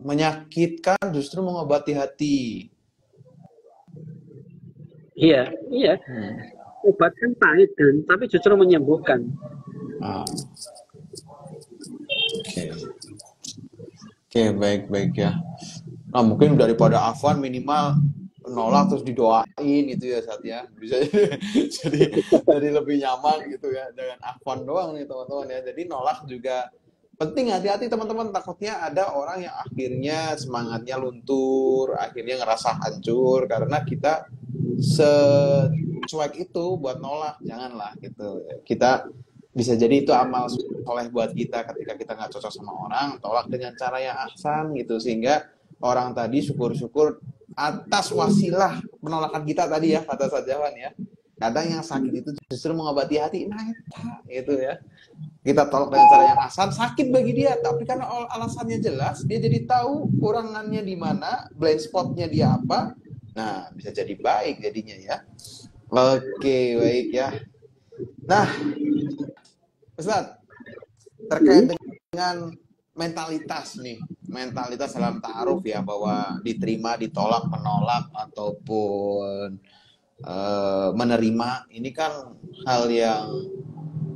Speaker 1: Menyakitkan justru mengobati hati.
Speaker 2: Iya, iya. Obat kan pahit kan, tapi justru menyembuhkan.
Speaker 1: Oke. Oke, baik-baik ya. Nah, mungkin daripada afwan minimal nolak terus didoain gitu ya Sat ya. Bisa jadi lebih nyaman gitu ya dengan afwan doang nih teman-teman ya. Jadi nolak juga penting, hati-hati teman-teman, takutnya ada orang yang akhirnya semangatnya luntur, akhirnya ngerasa hancur karena kita secuek itu buat nolak. Janganlah gitu. Kita bisa jadi itu amal soleh buat kita ketika kita nggak cocok sama orang, tolak dengan cara yang ahsan gitu, sehingga orang tadi syukur-syukur atas wasilah penolakan kita tadi ya, kata Sajawan ya. Kadang yang sakit itu justru mengobati hati, nah itu ya. Kita tolak dengan cara yang ahsan, sakit bagi dia, tapi karena alasannya jelas, dia jadi tahu kurangannya di mana, blind spotnya dia apa. Nah, bisa jadi baik jadinya ya. Oke, baik ya. Nah, Ustaz, terkait dengan mentalitas nih, mentalitas dalam ta'aruf ya, bahwa diterima, ditolak, menolak, ataupun menerima, ini kan hal yang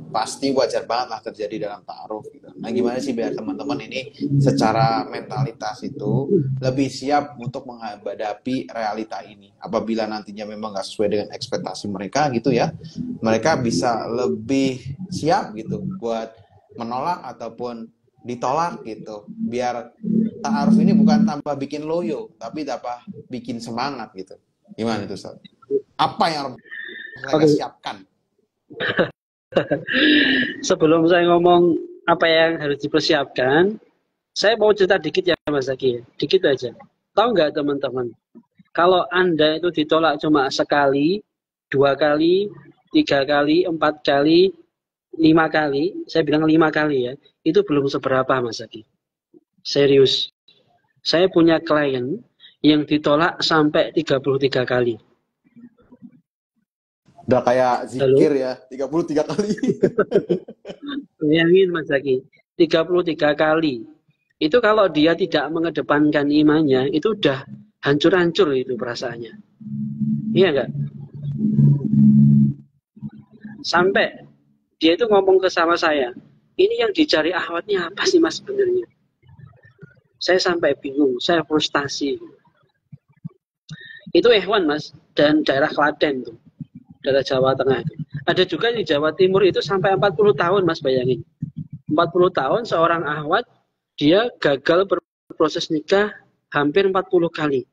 Speaker 1: pasti wajar banget lah terjadi dalam ta'aruf gitu. Nah, gimana sih biar teman-teman ini secara mentalitas itu lebih siap untuk menghadapi realita ini? Apabila nantinya memang nggak sesuai dengan ekspektasi mereka gitu ya, mereka bisa lebih siap gitu buat menolak ataupun ditolak gitu. Biar ta'aruf ini bukan tambah bikin loyo, tapi tambah bikin semangat gitu. Gimana itu, Ustaz? Apa yang mereka siapkan?
Speaker 2: Sebelum saya ngomong apa yang harus dipersiapkan, saya mau cerita dikit ya Mas Zaki, dikit aja. Tahu nggak teman-teman, kalau Anda itu ditolak cuma sekali, 2 kali, 3 kali, 4 kali, 5 kali, saya bilang 5 kali ya, itu belum seberapa Mas Zaki. Serius. Saya punya klien yang ditolak sampai 33 kali.
Speaker 1: Udah kayak zikir ya, 33 kali.
Speaker 2: Bayangin Mas Zaki, 33 kali. Itu kalau dia tidak mengedepankan imannya, itu udah hancur-hancur itu perasaannya. Iya enggak? Sampai dia itu ngomong ke sama saya, ini yang dicari ahwatnya apa sih Mas sebenarnya? Saya sampai bingung, saya frustasi. Itu Ikhwan Mas, dan daerah Klaten tuh, daerah Jawa Tengah itu. Ada juga di Jawa Timur itu sampai 40 tahun Mas, bayangin. 40 tahun seorang ahwat, dia gagal berproses nikah hampir 40 kali.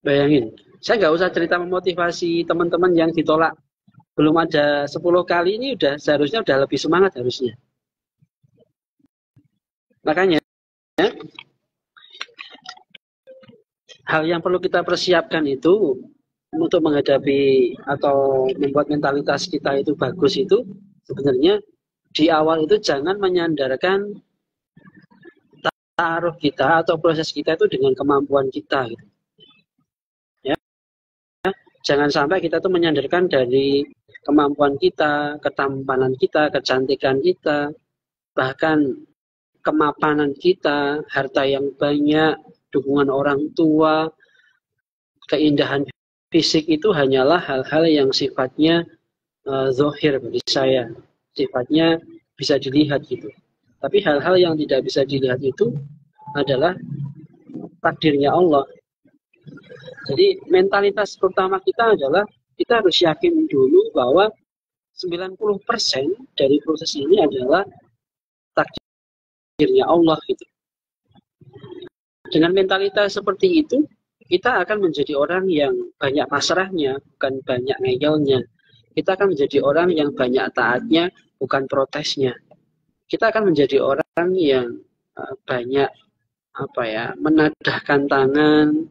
Speaker 2: Bayangin, saya nggak usah cerita memotivasi teman-teman yang ditolak belum ada 10 kali ini seharusnya udah lebih semangat harusnya. Makanya hal yang perlu kita persiapkan itu untuk menghadapi atau membuat mentalitas kita itu bagus itu sebenarnya di awal itu jangan menyandarkan taruh kita atau proses kita itu dengan kemampuan kita gitu. Ya. Jangan sampai kita tuh menyandarkan dari kemampuan kita, ketampanan kita, kecantikan kita, bahkan kemapanan kita, harta yang banyak, dukungan orang tua, keindahan fisik itu hanyalah hal-hal yang sifatnya zohir bagi saya, sifatnya bisa dilihat gitu. Tapi hal-hal yang tidak bisa dilihat itu adalah takdirnya Allah. Jadi mentalitas pertama kita adalah kita harus yakin dulu bahwa 90% dari proses ini adalah takdirnya Allah gitu. Dengan mentalitas seperti itu, kita akan menjadi orang yang banyak pasrahnya, bukan banyak ngeyelnya. Kita akan menjadi orang yang banyak taatnya, bukan protesnya. Kita akan menjadi orang yang banyak menadahkan tangan,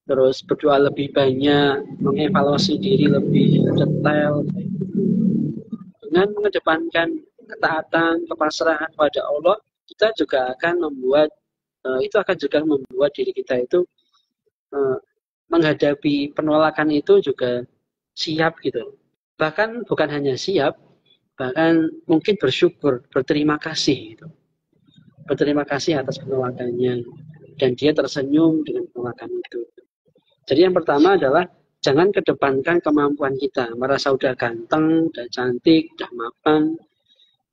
Speaker 2: terus berdoa lebih banyak, mengevaluasi diri lebih detail, dengan mengedepankan ketaatan, kepasrahan pada Allah, kita juga akan membuat diri kita itu menghadapi penolakan itu juga siap gitu. Bahkan bukan hanya siap, bahkan mungkin bersyukur, berterima kasih gitu. Berterima kasih atas penolakannya, dan dia tersenyum dengan penolakan itu. Jadi yang pertama adalah jangan kedepankan kemampuan kita, merasa udah ganteng, udah cantik, udah mapan.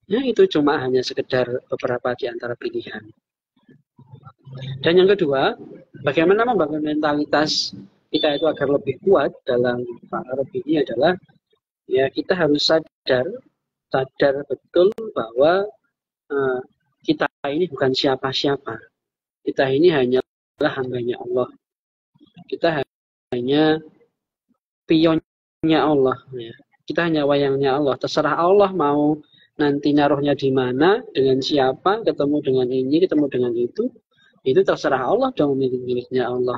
Speaker 2: Ya itu cuma hanya sekedar beberapa di antara pilihan. Dan yang kedua, bagaimana membangun mentalitas kita itu agar lebih kuat dalam Arab ini adalah ya kita harus sadar betul bahwa kita ini bukan siapa-siapa. Kita ini hanyalah hambanya Allah. Kita hanya pionnya Allah. Ya. Kita hanya wayangnya Allah. Terserah Allah mau nanti naruhnya di mana, dengan siapa, ketemu dengan ini, ketemu dengan itu terserah Allah dong, miliknya Allah.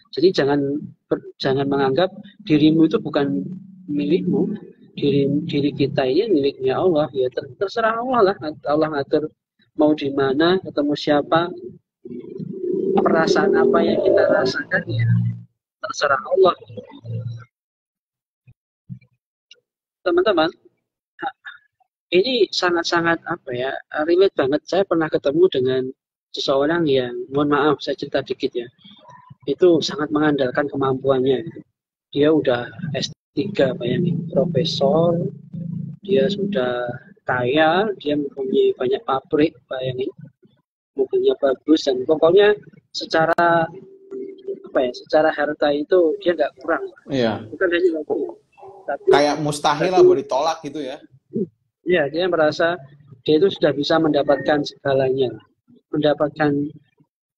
Speaker 2: Jadi jangan menganggap dirimu itu bukan milikmu. Diri kita ini miliknya Allah. Ya terserah Allah lah. Allah ngatur mau di mana, ketemu siapa, perasaan apa yang kita rasakan ya terserah Allah. Teman-teman, ini sangat-sangat relate banget. Saya pernah ketemu dengan seseorang yang, mohon maaf saya cerita dikit ya, itu sangat mengandalkan kemampuannya. Dia udah S3, bayangin, profesor, dia sudah kaya, dia mempunyai banyak pabrik, bayangin, mobilnya bagus, dan pokoknya secara harta itu dia nggak kurang.
Speaker 1: Iya.
Speaker 2: Bukan hanya itu, tapi
Speaker 1: kayak mustahil lah boleh ditolak gitu ya.
Speaker 2: Iya, dia merasa dia itu sudah bisa mendapatkan segalanya, mendapatkan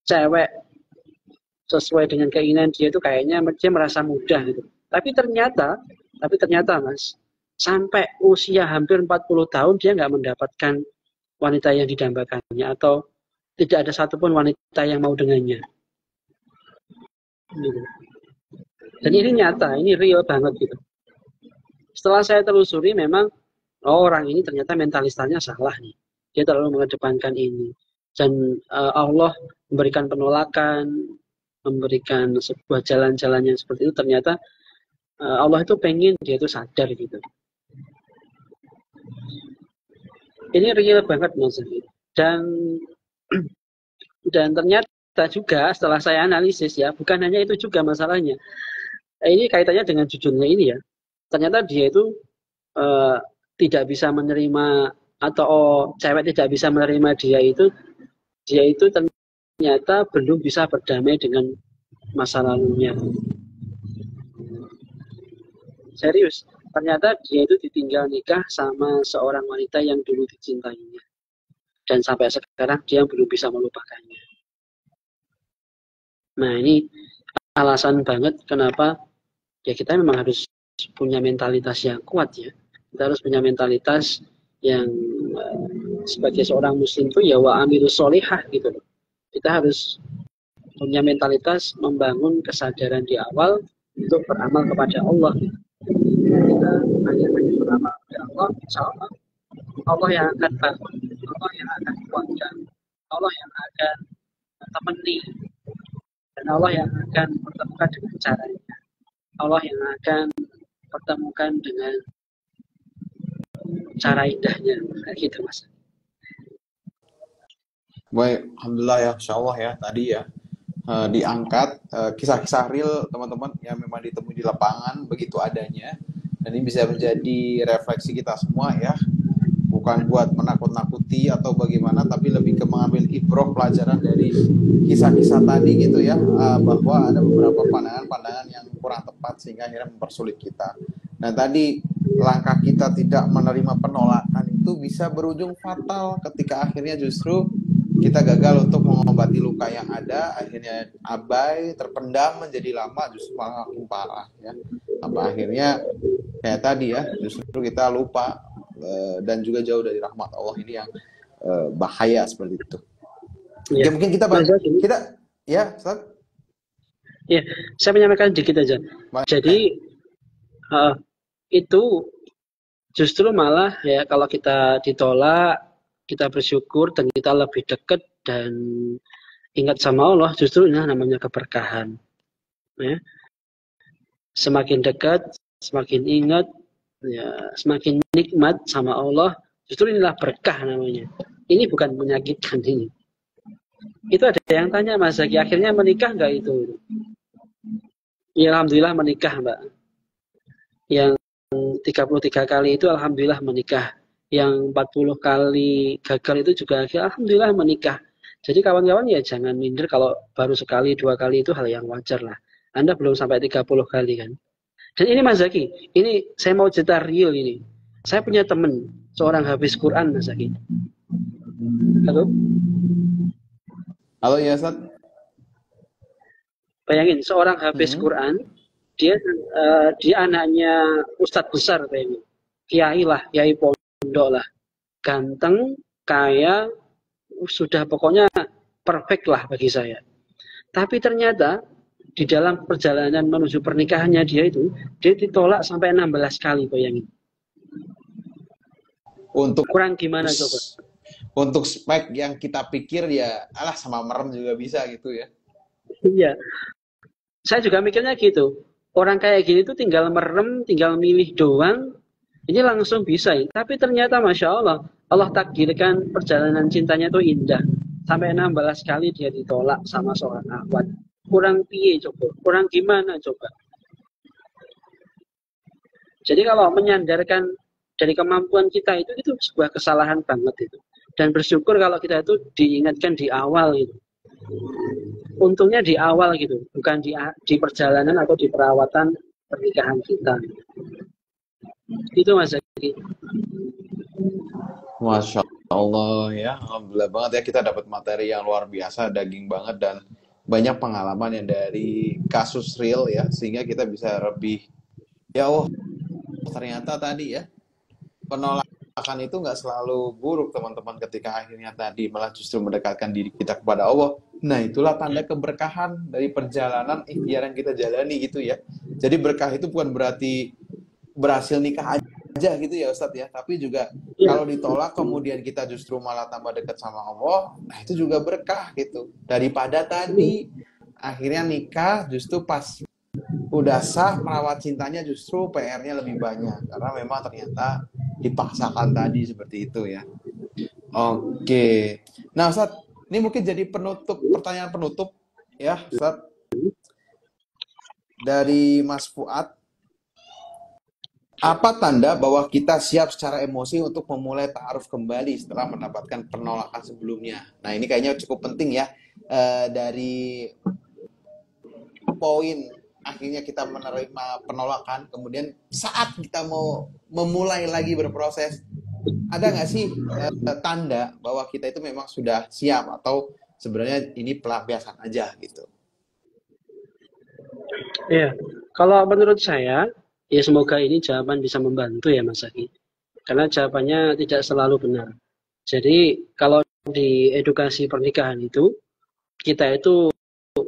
Speaker 2: cewek sesuai dengan keinginan dia itu kayaknya dia merasa mudah gitu. Tapi ternyata Mas, sampai usia hampir 40 tahun dia nggak mendapatkan wanita yang didambakannya, atau tidak ada satupun wanita yang mau dengannya. Gitu. Dan ini nyata, ini real banget gitu. Setelah saya telusuri memang orang ini ternyata mentalitasnya salah nih. Dia terlalu mengedepankan ini. Dan Allah memberikan penolakan, memberikan sebuah jalan-jalan yang seperti itu, ternyata Allah itu pengen dia itu sadar gitu. Ini real banget Mas. Dan ternyata juga setelah saya analisis ya, bukan hanya itu juga masalahnya. Ini kaitannya dengan judulnya ini ya. Ternyata dia itu tidak bisa menerima, atau cewek tidak bisa menerima dia itu ternyata belum bisa berdamai dengan masa lalunya. Serius, ternyata dia itu ditinggal nikah sama seorang wanita yang dulu dicintainya, dan sampai sekarang dia belum bisa melupakannya. Nah ini alasan banget kenapa ya kita memang harus punya mentalitas yang kuat ya. Kita harus punya mentalitas yang sebagai seorang muslim itu ya wa amilus sholihah gitu loh. Kita harus punya mentalitas membangun kesadaran di awal untuk beramal kepada Allah. Kita hanya beramal kepada Allah, insya Allah Allah yang akan bangun, Allah yang akan kuatkan, Allah yang akan temani, dan Allah yang akan pertemukan dengan caranya. Allah yang akan pertemukan dengan cara indahnya, gitu Mas.
Speaker 1: Baik, alhamdulillah ya, insya Allah ya tadi ya diangkat kisah-kisah real teman-teman yang memang ditemui di lapangan begitu adanya, dan ini bisa menjadi refleksi kita semua ya, bukan buat menakut-nakuti atau bagaimana, tapi lebih ke mengambil ibrah pelajaran dari kisah-kisah tadi gitu ya, bahwa ada beberapa pandangan-pandangan yang kurang tepat sehingga akhirnya mempersulit kita. Dan tadi langkah kita tidak menerima penolakan itu bisa berujung fatal ketika akhirnya justru kita gagal untuk mengobati luka yang ada, akhirnya abai, terpendam menjadi lama, justru malah makin parah ya. Apa akhirnya kayak tadi ya, justru kita lupa dan juga jauh dari rahmat Allah ini yang bahaya seperti itu. Ya, mungkin kita ya, Ustaz?
Speaker 2: Ya, saya menyampaikan dikit aja. Jadi itu justru malah ya kalau kita ditolak, kita bersyukur dan kita lebih dekat dan ingat sama Allah, justru ini namanya keberkahan. Ya. Semakin dekat, semakin ingat, ya, semakin nikmat sama Allah, justru inilah berkah namanya. Ini bukan menyakitkan ini. Itu ada yang tanya, Mas Zaki, akhirnya menikah nggak itu? Ya, alhamdulillah menikah, Mbak. Yang 33 kali itu alhamdulillah menikah. Yang 40 kali gagal itu juga alhamdulillah menikah. Jadi kawan-kawan ya jangan minder kalau baru sekali, 2 kali itu hal yang wajar lah. Anda belum sampai 30 kali kan. Dan ini Mas Zaki, ini saya mau cerita real ini. Saya punya teman, seorang habis Quran Mas Zaki. Halo?
Speaker 1: Halo ya Ustaz.
Speaker 2: Bayangin, seorang habis Quran, dia anaknya Ustadz besar bayangin. Kiai lah, kiai pondok lah. Ganteng, kaya, sudah pokoknya perfect lah bagi saya. Tapi ternyata di dalam perjalanan menuju pernikahannya dia ditolak sampai 16 kali bayangin.
Speaker 1: Untuk
Speaker 2: kurang gimana coba?
Speaker 1: Untuk spek yang kita pikir ya alah sama merem juga bisa gitu ya.
Speaker 2: Iya. Saya juga mikirnya gitu. Orang kayak gini tuh tinggal merem, tinggal milih doang, ini langsung bisa. Tapi ternyata Masya Allah, Allah takdirkan perjalanan cintanya itu indah. Sampai 16 kali dia ditolak sama seorang akhwat. Kurang piye coba? Kurang gimana coba? Jadi kalau menyandarkan dari kemampuan kita itu sebuah kesalahan banget itu. Dan bersyukur kalau kita itu diingatkan di awal gitu. Untungnya di awal gitu, bukan di perjalanan atau di perawatan pernikahan kita. Itu Mas Zaki.
Speaker 1: Masya Allah ya, alhamdulillah banget ya kita dapat materi yang luar biasa, daging banget dan banyak pengalaman yang dari kasus real ya, sehingga kita bisa lebih ya ternyata tadi ya penolakan itu nggak selalu buruk teman-teman, ketika akhirnya tadi malah justru mendekatkan diri kita kepada Allah. Nah itulah tanda keberkahan dari perjalanan ikhtiar yang kita jalani gitu ya. Jadi berkah itu bukan berarti berhasil nikah aja gitu ya Ustadz ya, tapi juga kalau ditolak kemudian kita justru malah tambah dekat sama Allah, nah itu juga berkah gitu. Daripada tadi akhirnya nikah justru pas udah sah merawat cintanya justru PR-nya lebih banyak karena memang ternyata dipaksakan tadi seperti itu ya. Oke. Nah Ustadz, ini mungkin jadi pertanyaan penutup ya Ustadz dari Mas Fuad. Apa tanda bahwa kita siap secara emosi untuk memulai ta'aruf kembali setelah mendapatkan penolakan sebelumnya? Nah ini kayaknya cukup penting ya, dari poin akhirnya kita menerima penolakan, kemudian saat kita mau memulai lagi berproses, ada nggak sih tanda bahwa kita itu memang sudah siap atau sebenarnya ini pelampiasan aja gitu?
Speaker 2: Iya, kalau menurut saya Ya semoga ini jawaban bisa membantu ya Mas Aki. Karena jawabannya tidak selalu benar. Jadi kalau di edukasi pernikahan itu, kita itu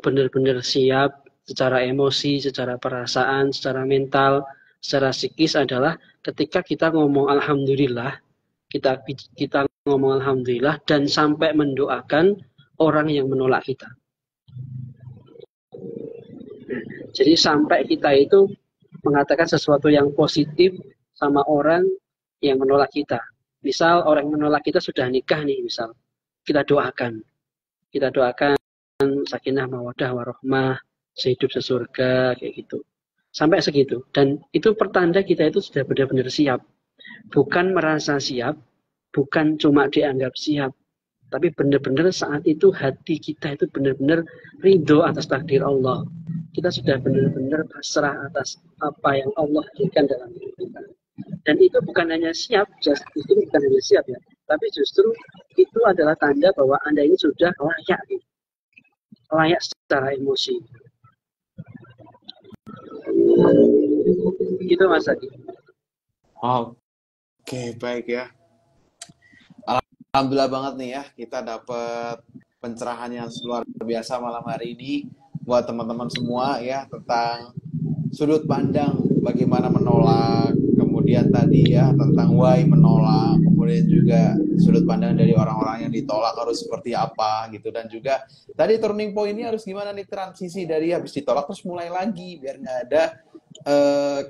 Speaker 2: benar-benar siap secara emosi, secara perasaan, secara mental, secara psikis adalah ketika kita ngomong alhamdulillah, kita kita ngomong alhamdulillah dan sampai mendoakan orang yang menolak kita. Jadi sampai kita itu mengatakan sesuatu yang positif sama orang yang menolak kita. Misal orang yang menolak kita sudah nikah nih, misal kita doakan, sakinah mawaddah warohmah, sehidup sesurga kayak gitu. Sampai segitu. Dan itu pertanda kita itu sudah benar-benar siap. Bukan merasa siap, bukan cuma dianggap siap, tapi benar-benar saat itu hati kita itu benar-benar ridho atas takdir Allah. Kita sudah benar-benar pasrah atas apa yang Allah berikan dalam hidup kita. Dan itu bukan hanya siap, justru bukan hanya siap ya, tapi justru itu adalah tanda bahwa Anda ini sudah layak secara emosi. Gitu Mas Adi.
Speaker 1: Oke, baik ya. Alhamdulillah banget nih ya, kita dapat pencerahan yang luar biasa malam hari ini buat teman-teman semua ya, tentang sudut pandang bagaimana menolak, kemudian tadi ya tentang why menolak, kemudian juga sudut pandang dari orang-orang yang ditolak harus seperti apa gitu, dan juga tadi turning point ini harus gimana nih transisi dari habis ditolak terus mulai lagi biar nggak ada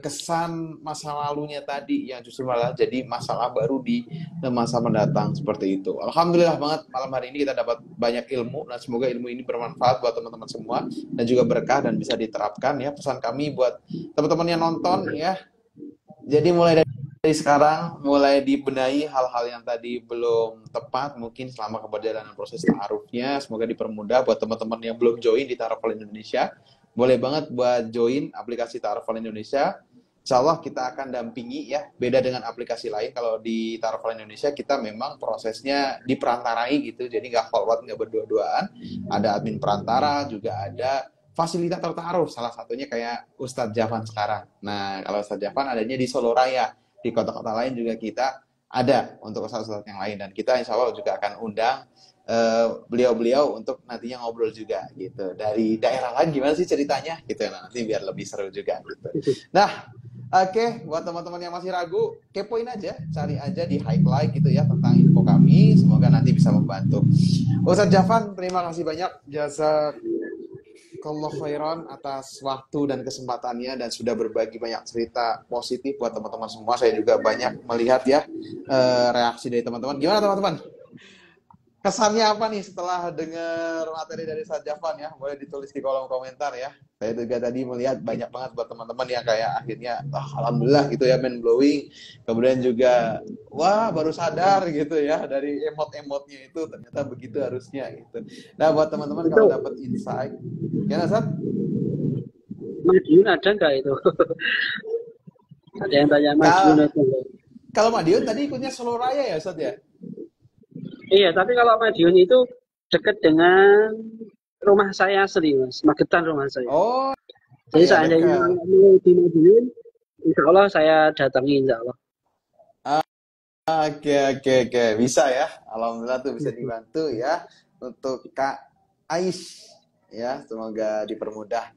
Speaker 1: kesan masa lalunya tadi yang justru malah jadi masalah baru di masa mendatang seperti itu. Alhamdulillah banget malam hari ini kita dapat banyak ilmu, dan semoga ilmu ini bermanfaat buat teman-teman semua dan juga berkah dan bisa diterapkan ya. Pesan kami buat teman-teman yang nonton ya, jadi mulai dari sekarang mulai dibenahi hal-hal yang tadi belum tepat mungkin selama keberjalanan proses ta'arufnya. Semoga dipermudah buat teman-teman yang belum join di Ta'aruf Indonesia. Boleh banget buat join aplikasi Ta'aruf Indonesia. Insya Allah kita akan dampingi ya. Beda dengan aplikasi lain, kalau di Ta'aruf Indonesia kita memang prosesnya diperantarai gitu. Jadi nggak forward, nggak berdua-duaan. Ada admin perantara, juga ada fasilitator ta'aruf. Salah satunya kayak Ustadz Jafan sekarang. Nah, kalau Ustadz Jafan adanya di Solo Raya. Di kota-kota lain juga kita ada untuk ustadz-ustadz yang lain. Dan kita insya Allah juga akan undang beliau-beliau untuk nantinya ngobrol juga gitu dari daerah lain gimana sih ceritanya gitu, nanti biar lebih seru juga gitu. Nah, oke, buat teman-teman yang masih ragu, kepoin aja, cari aja di highlight gitu ya tentang info kami, semoga nanti bisa membantu. Ustadz Jafan, terima kasih banyak, jazakallah khairan atas waktu dan kesempatannya, dan sudah berbagi banyak cerita positif buat teman-teman semua. Saya juga banyak melihat ya reaksi dari teman-teman. Gimana teman-teman? Kesannya apa nih setelah dengar materi dari Ustadz Jafan ya? Boleh ditulis di kolom komentar ya. Saya juga tadi melihat banyak banget buat teman-teman yang kayak akhirnya alhamdulillah gitu ya, mind blowing. Kemudian juga wah baru sadar gitu ya dari emot-emotnya itu ternyata begitu harusnya gitu. Nah buat teman-teman kalau dapat insight, ya Ustadz?
Speaker 2: Madiun ada nggak itu? Ada yang tanya Madiun atau enggak?
Speaker 1: Kalau Madiun tadi ikutnya Solo Raya ya Ustadz ya?
Speaker 2: Iya, tapi kalau Madiun itu dekat dengan rumah saya asli, Mas. Magetan rumah saya.
Speaker 1: Oh.
Speaker 2: Jadi ya, seandainya mau di Madiun, insya Allah saya datangi, insya Allah.
Speaker 1: Oke. Bisa ya. Alhamdulillah tuh bisa dibantu ya. Untuk Kak Ais ya. Semoga dipermudah.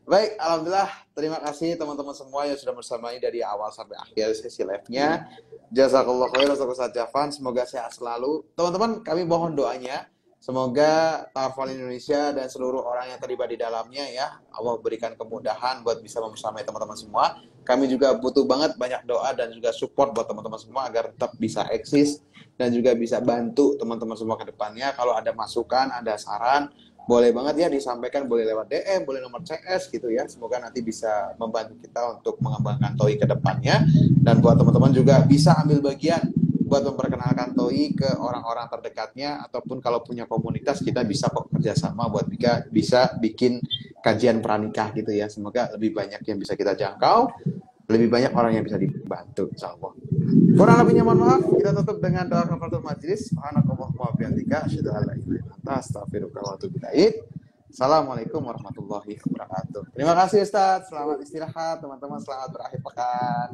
Speaker 1: Baik, alhamdulillah. Terima kasih teman-teman semua yang sudah bersamai dari awal sampai akhir sesi live-nya. Jazakallah khair Ustadz Jafan. Semoga sehat selalu. Teman-teman, kami mohon doanya. Semoga Ta'aruf Indonesia dan seluruh orang yang terlibat di dalamnya ya, Allah berikan kemudahan buat bisa membersamai teman-teman semua. Kami juga butuh banget banyak doa dan juga support buat teman-teman semua agar tetap bisa eksis dan juga bisa bantu teman-teman semua ke depannya. Kalau ada masukan, ada saran, boleh banget ya disampaikan, boleh lewat DM, boleh nomor CS gitu ya. Semoga nanti bisa membantu kita untuk mengembangkan TOI ke depannya. Dan buat teman-teman juga bisa ambil bagian buat memperkenalkan TOI ke orang-orang terdekatnya, ataupun kalau punya komunitas kita bisa bekerja sama buat bisa bikin kajian pranikah gitu ya. Semoga lebih banyak yang bisa kita jangkau, lebih banyak orang yang bisa dibantu insyaallah. Kurang lebihnya mohon maaf. Kita tutup dengan doa kafaratul majelis. Subhanakallahumma wa bihamdika asyhadu an la ilaha illa anta astaghfiruka wa atubu ilaik. Assalamualaikum warahmatullahi wabarakatuh. Terima kasih Ustadz. Selamat istirahat teman-teman. Selamat berakhir pekan.